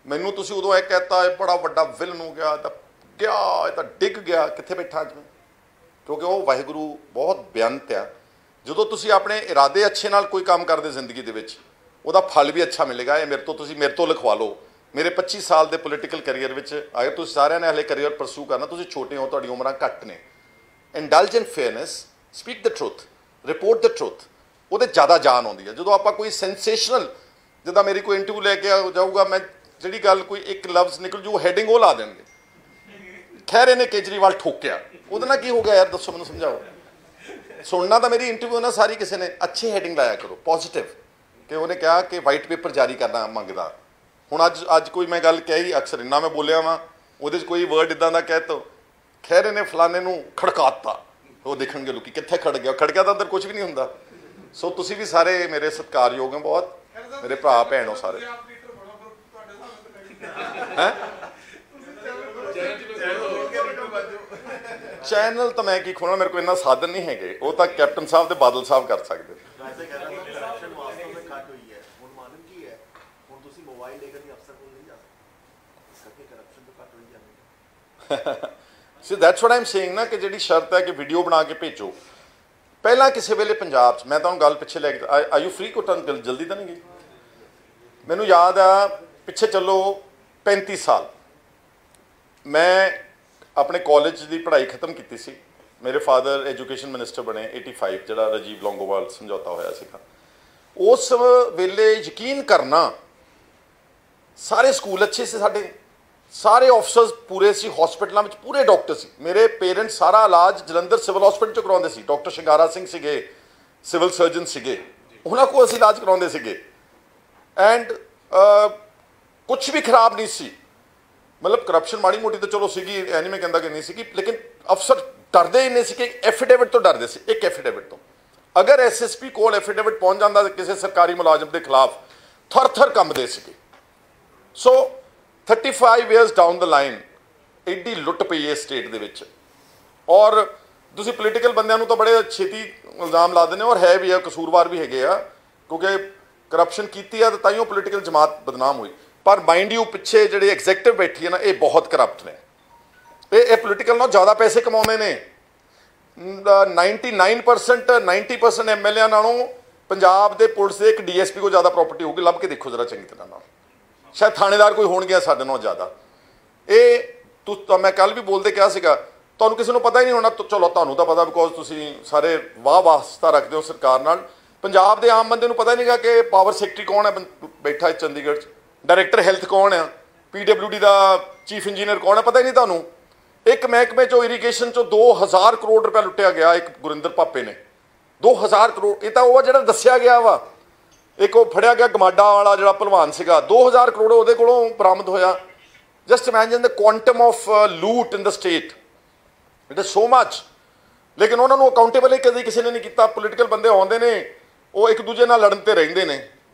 ਮੈਨੂੰ ਤੁਸੀਂ ਉਦੋਂ ਇਹ ਕਹਿਤਾ ਇਹ ਬੜਾ ਵੱਡਾ ਵਿਲਨ ਹੋ ਗਿਆ, ਤਾਂ ਗਿਆ, ਇਹ ਤਾਂ ਡਿੱਗ ਗਿਆ, ਕਿੱਥੇ ਬੈਠਾ ਅੱਜ ਮੈਂ, ਕਿਉਂਕਿ ਉਹ ਵਾਹਿਗੁਰੂ ਬਹੁਤ ਬੇਅੰਤ ਆ। ਜਦੋਂ ਤੁਸੀਂ ਆਪਣੇ ਇਰਾਦੇ ਅੱਛੇ ਨਾਲ ਕੋਈ ਕੰਮ ਕਰਦੇ ਜ਼ਿੰਦਗੀ ਦੇ ਵਿੱਚ, ਉਹਦਾ ਫਲ ਵੀ ਅੱਛਾ ਮਿਲੇਗਾ। ਇਹ ਮੇਰੇ ਤੋਂ ਲਿਖਵਾ ਲਓ। ਮੇਰੇ 25 ਸਾਲ ਦੇ ਪੋਲੀਟੀਕਲ ਕਰੀਅਰ ਵਿੱਚ, ਅਗਰ ਤੁਸੀਂ ਸਾਰਿਆਂ ਨੇ ਹਲੇ ਕਰੀਅਰ ਪਰਸੂ ਕਰਨਾ, ਤੁਸੀਂ ਛੋਟੇ ਹੋ, ਤੁਹਾਡੀ ਉਮਰਾਂ ਘੱਟ ਨੇ, ਇੰਡਲਜ ਇਨ ਫੇਅਰਨੈਸ, ਸਪੀਕ ਦ ਟਰੂਥ, ਰਿਪੋਰਟ ਦ ਟਰੂਥ, ਉਹਦੇ ਜ਼ਿਆਦਾ ਜਾਨ ਆਉਂਦੀ ਹੈ। ਜਦੋਂ ਆਪਾਂ ਕੋਈ ਸੈਂਸੇਸ਼ਨਲ, ਜਿੱਦਾਂ ਮੇਰੀ ਕੋਈ ਇੰਟਰਵਿਊ ਲੈ ਕੇ ਜਾਊਗਾ, ਮੈਂ ਜਿਹੜੀ ਗੱਲ ਕੋਈ ਇੱਕ ਲਫ਼ਜ਼ ਨਿਕਲ ਜੂ, ਹੈਡਿੰਗ ਉਹ ਲਾ ਦੇਣਗੇ, ਖੈਰੇ ਨੇ ਕੇਜਰੀਵਾਲ ਠੋਕਿਆ, ਉਹਦੇ ਨਾਲ ਕੀ ਹੋ ਗਿਆ ਯਾਰ, ਦੱਸੋ ਮੈਨੂੰ, ਸਮਝਾਓ। ਸੁਣਨਾ ਤਾਂ ਮੇਰੀ ਇੰਟਰਵਿਊ ਨਾ ਸਾਰੀ ਕਿਸੇ ਨੇ, ਅੱਛੀ ਹੈਡਿੰਗ ਲਾਇਆ ਕਰੋ, ਪੋਜ਼ਿਟਿਵ, ਕਿ ਉਹਨੇ ਕਿਹਾ ਕਿ ਵਾਈਟ ਪੇਪਰ ਜਾਰੀ ਕਰਨਾ ਮੰਗਦਾ। ਹੁਣ ਅੱਜ ਕੋਈ ਮੈਂ ਗੱਲ ਕਹੀ, ਅਕਸਰ ਇੰਨਾ ਮੈਂ ਬੋਲਿਆ ਵਾਂ, ਉਹਦੇ 'ਚ ਕੋਈ ਵਰਡ ਇੱਦਾਂ ਦਾ ਕਹਿ ਤਾ, ਖੈਰੇ ਨੇ ਫਲਾਣੇ ਨੂੰ ਖੜਕਾਤਾ, ਉਹ ਦੇਖਣਗੇ ਲੋਕੀ ਕਿੱਥੇ ਖੜ ਗਿਆ, ਖੜਕਿਆ ਤਾਂ ਅੰਦਰ ਕੁਝ ਵੀ ਨਹੀਂ ਹੁੰਦਾ। ਸੋ ਤੁਸੀਂ ਵੀ ਸਾਰੇ ਮੇਰੇ ਸਤਿਕਾਰਯੋਗ ਹੋ ਬਹੁਤ, ਮੇਰੇ ਭਰਾ ਭੈਣ ਹੋ ਸਾਰੇ। ਹੈਂ? ਚੈਨਲ ਤਾਂ ਮੈਂ ਕੀ ਖੋਲ੍ਹਣਾ, ਮੇਰੇ ਕੋਲ ਇੰਨਾ ਸਾਧਨ ਨਹੀਂ ਹੈਗੇ, ਉਹ ਤਾਂ ਕੈਪਟਨ ਸਾਹਿਬ ਤੇ ਬਾਦਲ ਸਾਹਿਬ ਕਰ ਸਕਦੇ। ਵੈਸੇ ਕਹਿ ਰਹਾ ਕਰਪਸ਼ਨ ਵਾਸਤਵ में ਘੱਟ ਹੋਈ ਹੈ। ਹੁਣ ਮਾਲੂਮ ਕੀ ਹੈ, ਹੁਣ ਤੁਸੀਂ ਮੋਬਾਈਲ ਲੈ ਕੇ ਅਫਸਰ ਕੋਲ ਨਹੀਂ ਜਾ ਸਕਦੇ, ਇਸ ਕਰਕੇ ਕਰਪਸ਼ਨ ਤਾਂ ਘੱਟ ਹੋਈ ਜਾਂਦੀ ਹੈ। So that's what I am saying ਨਾ, ਕਿ ਜਿਹੜੀ ਸ਼ਰਤ ਹੈ ਕਿ ਵੀਡੀਓ ਬਣਾ ਕੇ ਭੇਜੋ। ਪਹਿਲਾਂ ਕਿਸੇ ਵੇਲੇ ਪੰਜਾਬ 'ਚ, ਮੈਂ ਤੁਹਾਨੂੰ ਗੱਲ ਪਿੱਛੇ ਲੈ ਕੇ, ਆਰ ਯੂ ਫ੍ਰੀ ਕੋ ਟਰਨ, ਜਲਦੀ ਤਾਂ ਨਹੀਂ ਗਈ? ਮੈਨੂੰ ਯਾਦ ਆ, ਪਿੱਛੇ ਚੱਲੋ 35 ਸਾਲ, ਮੈਂ ਆਪਣੇ ਕਾਲਜ ਦੀ ਪੜ੍ਹਾਈ ਖਤਮ ਕੀਤੀ ਸੀ। ਮੇਰੇ ਫਾਦਰ ਐਜੂਕੇਸ਼ਨ ਮਿਨਿਸਟਰ ਬਣੇ 85, ਜਿਹੜਾ ਰਾਜੀਵ ਲੌਂਗੋਵਾਲ ਸਮਝੌਤਾ ਹੋਇਆ ਸੀਗਾ। ਉਸ ਵੇਲੇ ਯਕੀਨ ਕਰਨਾ, ਸਾਰੇ ਸਕੂਲ ਅੱਛੇ ਸੀ, ਸਾਡੇ ਸਾਰੇ ਆਫਿਸਰਸ ਪੂਰੇ ਸੀ, ਹਸਪੀਟਲਾਂ ਵਿੱਚ ਪੂਰੇ ਡਾਕਟਰ ਸੀ। ਮੇਰੇ ਪੇਰੈਂਟਸ ਸਾਰਾ ਇਲਾਜ ਜਲੰਧਰ ਸਿਵਲ ਹਸਪੀਟਲ 'ਚ ਕਰਵਾਉਂਦੇ ਸੀ। ਡਾਕਟਰ ਸ਼ਿੰਗਾਰਾ ਸਿੰਘ ਸੀਗੇ, ਸਿਵਲ ਸਰਜਨ ਸੀਗੇ, ਉਹਨਾਂ ਕੋਲ ਅਸੀਂ ਇਲਾਜ ਕਰਾਉਂਦੇ ਸੀਗੇ। ਐਂਡ ਕੁਛ ਵੀ ਖਰਾਬ ਨਹੀਂ ਸੀ। ਮਤਲਬ ਕਰਪਸ਼ਨ ਮਾੜੀ ਮੋਟੀ ਤਾਂ ਚਲੋ ਸੀਗੀ, ਐ ਨਹੀਂ ਮੈਂ ਕਹਿੰਦਾ ਕਿ ਨਹੀਂ ਸੀਗੀ, ਲੇਕਿਨ ਅਫਸਰ ਡਰਦੇ ਹੀ ਨਹੀਂ ਸੀ, ਕਿ ਐਫੀਡੇਵਿਟ ਤੋਂ ਡਰਦੇ ਸੀ। ਇੱਕ ਐਫੀਡੇਵਿਟ ਤੋਂ, ਅਗਰ ਐਸਐਸਪੀ ਕੋਲ ਐਫੀਡੇਵਿਟ ਪਹੁੰਚ ਜਾਂਦਾ ਕਿਸੇ ਸਰਕਾਰੀ ਮੁਲਾਜ਼ਮ ਦੇ ਖਿਲਾਫ, ਥਰ ਕੰਬਦੇ ਸੀਗੇ। ਸੋ 35 years ਡਾਊਨ ਦ ਲਾਈਨ ਐਡੀ ਲੁੱਟ ਪਈ ਹੈ ਸਟੇਟ ਦੇ ਵਿੱਚ। ਔਰ ਤੁਸੀਂ ਪੋਲੀਟੀਕਲ ਬੰਦਿਆਂ ਨੂੰ ਤਾਂ ਬੜੇ ਛੇਤੀ ਇਲਜ਼ਾਮ ਲਾ ਦਿੰਦੇ ਹੋ, ਔਰ ਹੈ ਵੀ ਆ, ਕਸੂਰਵਾਰ ਵੀ ਹੈਗੇ ਆ, ਕਿਉਂਕਿ ਕਰਪਸ਼ਨ ਕੀਤੀ ਆ ਤਾਂ ਤਾਈਓ ਪੋਲੀਟੀਕਲ ਜਮਾਤ ਬਦਨਾਮ ਹੋਈ। ਪਰ ਮਾਈਂਡ ਯੂ, ਪਿੱਛੇ ਜਿਹੜੇ ਐਗਜ਼ੈਕਟਿਵ ਬੈਠੀ ਹੈ ਨਾ, ਇਹ ਬਹੁਤ ਕਰਪਟ ਨੇ। ਇਹ ਪੋਲੀਟੀਕਲ ਨਾਲ ਜ਼ਿਆਦਾ ਪੈਸੇ ਕਮਾਉਂਦੇ ਨੇ। 99% 90% ਐਮਐਲਏ ਨਾਲੋਂ ਪੰਜਾਬ ਦੇ ਪੁਲਿਸ ਦੇ ਇੱਕ ਡੀਐਸਪੀ ਕੋਲ ਜ਼ਿਆਦਾ ਪ੍ਰਾਪਰਟੀ ਹੋਊਗੀ। ਲੱਭ ਕੇ ਦੇਖੋ ਜ਼ਰਾ ਚੰਗੀ ਤਰ੍ਹਾਂ ਨਾਲ, ਸ਼ਾਇਦ ਥਾਣੇਦਾਰ ਕੋਈ ਹੋਣਗੇ ਸਾਡੇ ਨਾਲੋਂ ਜ਼ਿਆਦਾ। ਇਹ ਤਾਂ ਮੈਂ ਕੱਲ ਵੀ ਬੋਲਦੇ ਕਿਹਾ ਸੀਗਾ, ਤੁਹਾਨੂੰ ਕਿਸੇ ਨੂੰ ਪਤਾ ਹੀ ਨਹੀਂ ਹੋਣਾ। ਚਲੋ ਤੁਹਾਨੂੰ ਤਾਂ ਪਤਾ, ਬਿਕੋਜ਼ ਤੁਸੀਂ ਸਾਰੇ ਵਾਸਤਾ ਰੱਖਦੇ ਹੋ ਸਰਕਾਰ ਨਾਲ। ਪੰਜਾਬ ਦੇ ਆਮ ਬੰਦੇ ਨੂੰ ਪਤਾ ਹੀ ਨਹੀਂਗਾ ਕਿ ਪਾਵਰ ਸੈਕਟਰੀ ਕੌਣ ਹੈ ਬੈਠਾ ਹੈ ਚੰਡੀਗੜ੍ਹ 'ਚ, ਡਾਇਰੈਕਟਰ ਹੈਲਥ ਕੌਣ ਆ, PWD ਦਾ ਚੀਫ ਇੰਜੀਨੀਅਰ ਕੌਣ ਹੈ, ਪਤਾ ਹੀ ਨਹੀਂ ਤੁਹਾਨੂੰ। ਇੱਕ ਮਹਿਕਮੇ 'ਚੋਂ ਇਰੀਗੇਸ਼ਨ 'ਚੋਂ 2000 ਕਰੋੜ ਰੁਪਇਆ ਲੁੱਟਿਆ ਗਿਆ ਇੱਕ ਗੁਰਿੰਦਰ ਪਾਪੇ ਨੇ। 2000 ਕਰੋੜ, ਇਹ ਤਾਂ ਉਹ ਜਿਹੜਾ ਦੱਸਿਆ ਗਿਆ ਵਾ। ਇੱਕ ਉਹ ਫੜਿਆ ਗਿਆ ਗਮਾਡਾ ਵਾਲਾ ਜਿਹੜਾ ਭਲਵਾਨ ਸੀਗਾ, 2000 ਕਰੋੜ ਉਹਦੇ ਕੋਲੋਂ ਬਰਾਮਦ ਹੋਇਆ। Just imagine the quantum of loot in the state, it is so much. ਲੇਕਿਨ ਉਹਨਾਂ ਨੂੰ ਅਕਾਊਂਟੇਬਲ ਹੀ ਕਦੇ ਕਿਸੇ ਨੇ ਨਹੀਂ ਕੀਤਾ। ਪੋਲੀਟੀਕਲ ਬੰਦੇ ਆਉਂਦੇ ਨੇ, ਉਹ ਇੱਕ ਦੂਜੇ ਨਾਲ ਲੜਨ ਤੇ ਰਹਿੰਦੇ ਨੇ,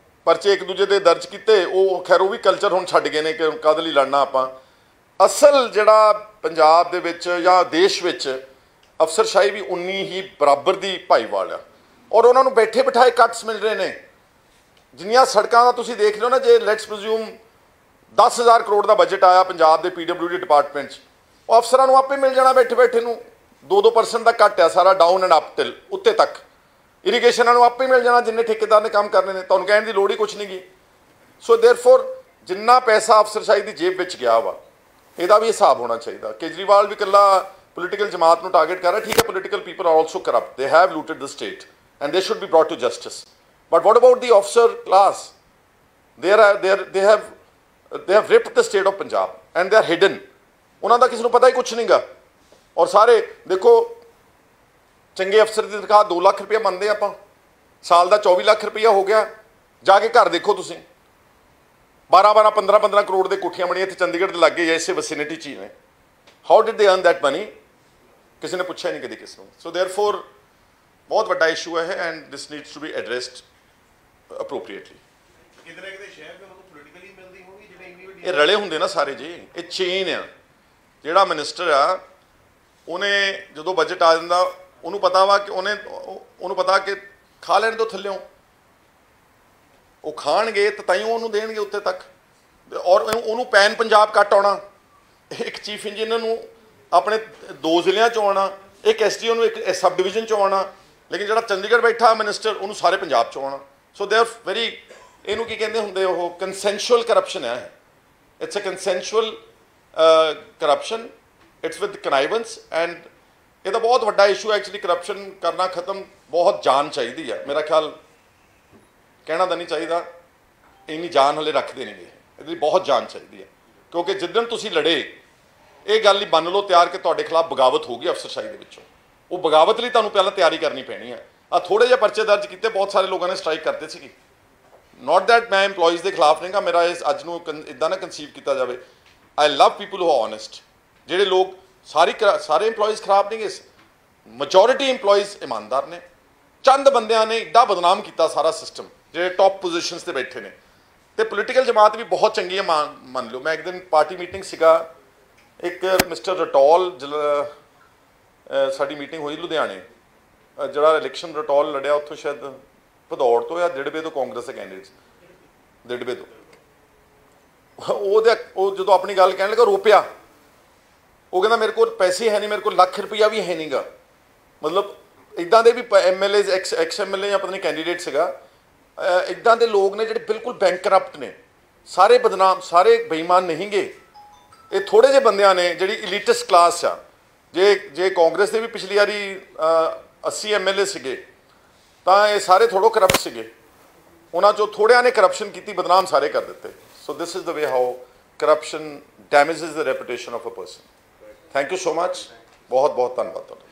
ਪਰਚੇ ਇੱਕ ਦੂਜੇ ਦੇ ਦਰਜ ਕੀਤੇ। ਉਹ ਖੈਰ ਉਹ ਵੀ ਕਲਚਰ ਹੁਣ ਛੱਡ ਗਏ ਨੇ ਕਿ ਕਾਹਦੇ ਲਈ ਲੜਨਾ ਆਪਾਂ। ਅਸਲ ਜਿਹੜਾ ਪੰਜਾਬ ਦੇ ਵਿੱਚ ਜਾਂ ਦੇਸ਼ ਵਿੱਚ ਅਫਸਰਸ਼ਾਹੀ ਵੀ ਉਨੀ ਹੀ ਬਰਾਬਰ ਦੀ ਭਾਈਵਾਲ ਆ, ਔਰ ਉਹਨਾਂ ਨੂੰ ਬੈਠੇ ਬਿਠਾਏ ਕੱਟਸ ਮਿਲ ਰਹੇ ਨੇ। ਜਿੰਨੀਆਂ ਸੜਕਾਂ ਦਾ ਤੁਸੀਂ ਦੇਖ ਲਿਓ ਨਾ, ਜੇ ਲੈਟਸ ਪ੍ਰਜ਼ਿਊਮ 10,000 ਕਰੋੜ ਦਾ ਬਜਟ ਆਇਆ ਪੰਜਾਬ ਦੇ PWD ਡਿਪਾਰਟਮੈਂਟ 'ਚ, ਉਹ ਅਫਸਰਾਂ ਨੂੰ ਆਪੇ ਮਿਲ ਜਾਣਾ ਬੈਠੇ ਬੈਠੇ ਨੂੰ। 2% ਦਾ ਘੱਟ ਆ ਸਾਰਾ, ਡਾਊਨ ਐਂਡ ਅਪ ਟਿਲ ਉੱਤੇ ਤੱਕ। ਇਰੀਗੇਸ਼ਨਾਂ ਨੂੰ ਆਪੇ ਮਿਲ ਜਾਣਾ, ਜਿੰਨੇ ਠੇਕੇਦਾਰ ਨੇ ਕੰਮ ਕਰਨੇ ਨੇ, ਤੁਹਾਨੂੰ ਕਹਿਣ ਦੀ ਲੋੜ ਹੀ ਕੁਛ ਨਹੀਂ ਗਈ। ਸੋ ਦੇਅਰਫੋਰ ਜਿੰਨਾ ਪੈਸਾ ਅਫਸਰਸ਼ਾਹੀ ਦੀ ਜੇਬ ਵਿੱਚ ਗਿਆ ਵਾ, ਇਹਦਾ ਵੀ ਹਿਸਾਬ ਹੋਣਾ ਚਾਹੀਦਾ। ਕੇਜਰੀਵਾਲ ਵੀ ਇਕੱਲਾ ਪੋਲੀਟੀਕਲ ਜਮਾਤ ਨੂੰ ਟਾਰਗੇਟ ਕਰ ਰਿਹਾ। ਠੀਕ ਹੈ, political people are also corrupt, they have looted the state and they should be brought to justice. But what about the officer class? They have ripped the state of Punjab and they are hidden. ਉਹਨਾਂ ਦਾ ਕਿਸੇ ਨੂੰ ਪਤਾ ਹੀ ਕੁਛ ਨਹੀਂਗਾ। ਔਰ ਸਾਰੇ ਦੇਖੋ, ਚੰਗੇ ਅਫਸਰ ਦੀ ਤਨਖਾਹ 2 ਲੱਖ ਰੁਪਇਆ ਮੰਨਦੇ ਆਪਾਂ, ਸਾਲ ਦਾ 24 ਲੱਖ ਰੁਪਇਆ ਹੋ ਗਿਆ। ਜਾ ਕੇ ਘਰ ਦੇਖੋ ਤੁਸੀਂ, 12-12 15-15 ਕਰੋੜ ਦੇ ਕੋਠੀਆਂ ਬਣੀਆਂ ਇੱਥੇ ਚੰਡੀਗੜ੍ਹ ਦੇ ਲਾਗੇ ਜਾਂ ਇਸੇ ਵਿਸਿਨਿਟੀ 'ਚ ਹੀ ਨੇ। ਹਾਊ ਡਿਡ ਦੇ ਅਰਨ ਦੈਟ ਮਨੀ? ਕਿਸੇ ਨੇ ਪੁੱਛਿਆ ਨਹੀਂ ਕਦੇ ਕਿਸੇ ਨੂੰ। ਸੋ ਦੇਅਰਫੋਰ ਬਹੁਤ ਵੱਡਾ ਇਸ਼ੂ ਹੈ and this needs to be addressed appropriately। ਕਿਤੇ ਨਾ ਕਿਤੇ ਸ਼ਹਿਰ ਦੇ ਉਹਨੂੰ ਪੋਲੀਟੀਕਲੀ ਮਿਲਦੀ ਹੋਊਗੀ, ਜਿਹੜੇ ਇੰਨੀ ਵੱਡੀ ਇਹ ਰਲੇ ਹੁੰਦੇ ਨਾ ਸਾਰੇ ਜੀ, ਇਹ ਚੇਨ ਆ। ਜਿਹੜਾ ਮਿਨਿਸਟਰ ਆ, ਉਹਨੇ ਜਦੋਂ ਬਜਟ ਆ ਜਾਂਦਾ, ਉਹਨੂੰ ਪਤਾ ਵਾ ਕਿ ਉਹਨੂੰ ਪਤਾ ਕਿ ਖਾ ਲੈਣ ਤੋਂ ਥੱਲਿਓਂ ਉਹ ਖਾਣਗੇ ਤਾਂ ਤਾਈਓ ਉਹਨੂੰ ਦੇਣਗੇ ਉੱਤੇ ਤੱਕ। ਔਰ ਉਹਨੂੰ ਪੈਨ ਪੰਜਾਬ ਕੱਟ ਆਉਣਾ, ਇੱਕ ਚੀਫ ਇੰਜੀਨੀਅਰ ਨੂੰ ਆਪਣੇ 2 ਜ਼ਿਲ੍ਹਿਆਂ 'ਚੋਂ ਆਉਣਾ, ਇੱਕ SDO ਨੂੰ ਇੱਕ ਸਬ ਡਿਵੀਜ਼ਨ 'ਚੋਂ ਆਉਣਾ, ਲੇਕਿਨ ਜਿਹੜਾ ਚੰਡੀਗੜ੍ਹ ਬੈਠਾ ਮਿਨਿਸਟਰ ਉਹਨੂੰ ਸਾਰੇ ਪੰਜਾਬ 'ਚੋਂ ਆਉਣਾ। ਸੋ ਦੇ ਆਰ ਵੈਰੀ, ਇਹਨੂੰ ਕੀ ਕਹਿੰਦੇ ਹੁੰਦੇ, ਉਹ ਕੰਸੈਂਸ਼ੂਅਲ ਕਰਪਸ਼ਨ ਹੈ। It's a consensual corruption, it's with connivance, and ਇਹਦਾ ਬਹੁਤ ਵੱਡਾ ਇਸ਼ੂ ਐਕਚੁਅਲੀ। ਕਰਪਸ਼ਨ ਕਰਨਾ ਖਤਮ, ਬਹੁਤ ਜਾਨ ਚਾਹੀਦੀ ਹੈ। ਮੇਰਾ ਖਿਆਲ ਕਹਿਣਾ ਤਾਂ ਨਹੀਂ ਚਾਹੀਦਾ, ਇੰਨੀ ਜਾਨ ਹਲੇ ਰੱਖਦੇ ਨਹੀਂ ਗੇ, ਇਹਦੀ ਬਹੁਤ ਜਾਨ ਚਾਹੀਦੀ ਹੈ। ਕਿਉਂਕਿ ਜਿੱਦਣ ਤੁਸੀਂ ਲੜੇ, ਇਹ ਗੱਲ ਹੀ ਮੰਨ ਲਓ ਤਿਆਰ ਕਿ ਤੁਹਾਡੇ ਖਿਲਾਫ ਬਗਾਵਤ ਹੋਊਗੀ ਅਫਸਰਸ਼ਾਹੀ ਦੇ ਵਿੱਚੋਂ। ਉਹ ਬਗਾਵਤ ਲਈ ਤੁਹਾਨੂੰ ਪਹਿਲਾਂ ਤਿਆਰੀ ਕਰਨੀ ਪੈਣੀ ਹੈ। ਆ ਥੋੜੇ ਜਿਹੇ ਪਰਚੇ ਦਰਜ ਕੀਤੇ, ਬਹੁਤ ਸਾਰੇ ਲੋਕਾਂ ਨੇ ਸਟ੍ਰਾਈਕ ਕਰਤੇ ਸੀਗੇ। ਨਾਟ ਦੈਟ ਮੈਂ EMPLOYEES ਦੇ ਖਿਲਾਫ ਨਹੀਂਗਾ, ਮੇਰਾ ਇਸ ਅੱਜ ਨੂੰ ਇੱਦਾਂ ਨਾ ਕਨਸੀਵ ਕੀਤਾ ਜਾਵੇ। ਆਈ ਲਵ ਪੀਪਲ ਹੂ ਆਰ ਓਨੈਸਟ। ਜਿਹੜੇ ਲੋਕ ਸਾਰੇ EMPLOYEES ਖਰਾਬ ਨਹੀਂ ਗੇ, ਮੈਜੋਰਿਟੀ EMPLOYEES ਇਮਾਨਦਾਰ ਨੇ। ਚੰਦ ਬੰਦਿਆਂ ਨੇ ਏਡਾ ਬਦਨਾਮ ਕੀਤਾ ਸਾਰਾ ਸਿਸਟਮ, ਜਿਹੜੇ ਟੌਪ ਪੋਜੀਸ਼ਨਸ ਤੇ ਬੈਠੇ ਨੇ। ਤੇ ਪੋਲੀਟੀਕਲ ਜਮਾਤ ਵੀ ਬਹੁਤ ਚੰਗੀ ਹੈ, ਮੰਨ ਲਓ। ਮੈਂ ਇੱਕ ਦਿਨ ਪਾਰਟੀ ਮੀਟਿੰਗ ਸੀਗਾ, ਇੱਕ ਮਿਸਟਰ ਰਟੌਲ, ਸਾਡੀ ਮੀਟਿੰਗ ਹੋਈ ਲੁਧਿਆਣੇ, ਜਿਹੜਾ ਇਲੈਕਸ਼ਨ ਰਟੌਲ ਲੜਿਆ ਉੱਥੋਂ, ਸ਼ਾਇਦ ਭਦੌੜ ਤੋਂ ਜਾਂ ਦਿੜਬੇ ਤੋਂ, ਕਾਂਗਰਸ ਦੇ ਕੈਂਡੀਡੇਟਸ, ਦਿੜਬੇ ਤੋਂ। ਉਹ ਜਦੋਂ ਆਪਣੀ ਗੱਲ ਕਹਿਣ ਲੱਗਾ, ਰੋਪਿਆ। ਉਹ ਕਹਿੰਦਾ ਮੇਰੇ ਕੋਲ ਪੈਸੇ ਹੈ ਨਹੀਂ, ਮੇਰੇ ਕੋਲ ਲੱਖ ਰੁਪਈਆ ਵੀ ਹੈ ਨਹੀਂਗਾ। ਮਤਲਬ ਇੱਦਾਂ ਦੇ ਵੀ MLAs, ਐਕਸ MLA ਜਾਂ ਪਤਾ ਨਹੀਂ ਕੈਂਡੀਡੇਟ ਸੀਗਾ, ਇੱਦਾਂ ਦੇ ਲੋਕ ਨੇ ਜਿਹੜੇ ਬਿਲਕੁਲ ਬੈਂਕਰਪਟ ਨੇ। ਸਾਰੇ ਬਦਨਾਮ, ਸਾਰੇ ਬੇਈਮਾਨ ਨਹੀਂ ਗੇ। ਇਹ ਥੋੜ੍ਹੇ ਜਿਹੇ ਬੰਦਿਆਂ ਨੇ ਜਿਹੜੀ ਇਲੀਟਿਸਟ ਕਲਾਸ ਆ। ਜੇ ਕਾਂਗਰਸ ਦੇ ਵੀ ਪਿਛਲੀ ਵਾਰੀ 80 MLA ਸੀਗੇ, ਤਾਂ ਇਹ ਸਾਰੇ ਥੋੜ੍ਹੋ ਕਰਪਟ ਸੀਗੇ। ਉਹਨਾਂ 'ਚੋਂ ਥੋੜ੍ਹਿਆਂ ਨੇ ਕਰਪਸ਼ਨ ਕੀਤੀ, ਬਦਨਾਮ ਸਾਰੇ ਕਰ ਦਿੱਤੇ। So this is the way how corruption damages the reputation of a person. Thank you so much, ਬਹੁਤ ਬਹੁਤ ਧੰਨਵਾਦ ਤੁਹਾਡਾ।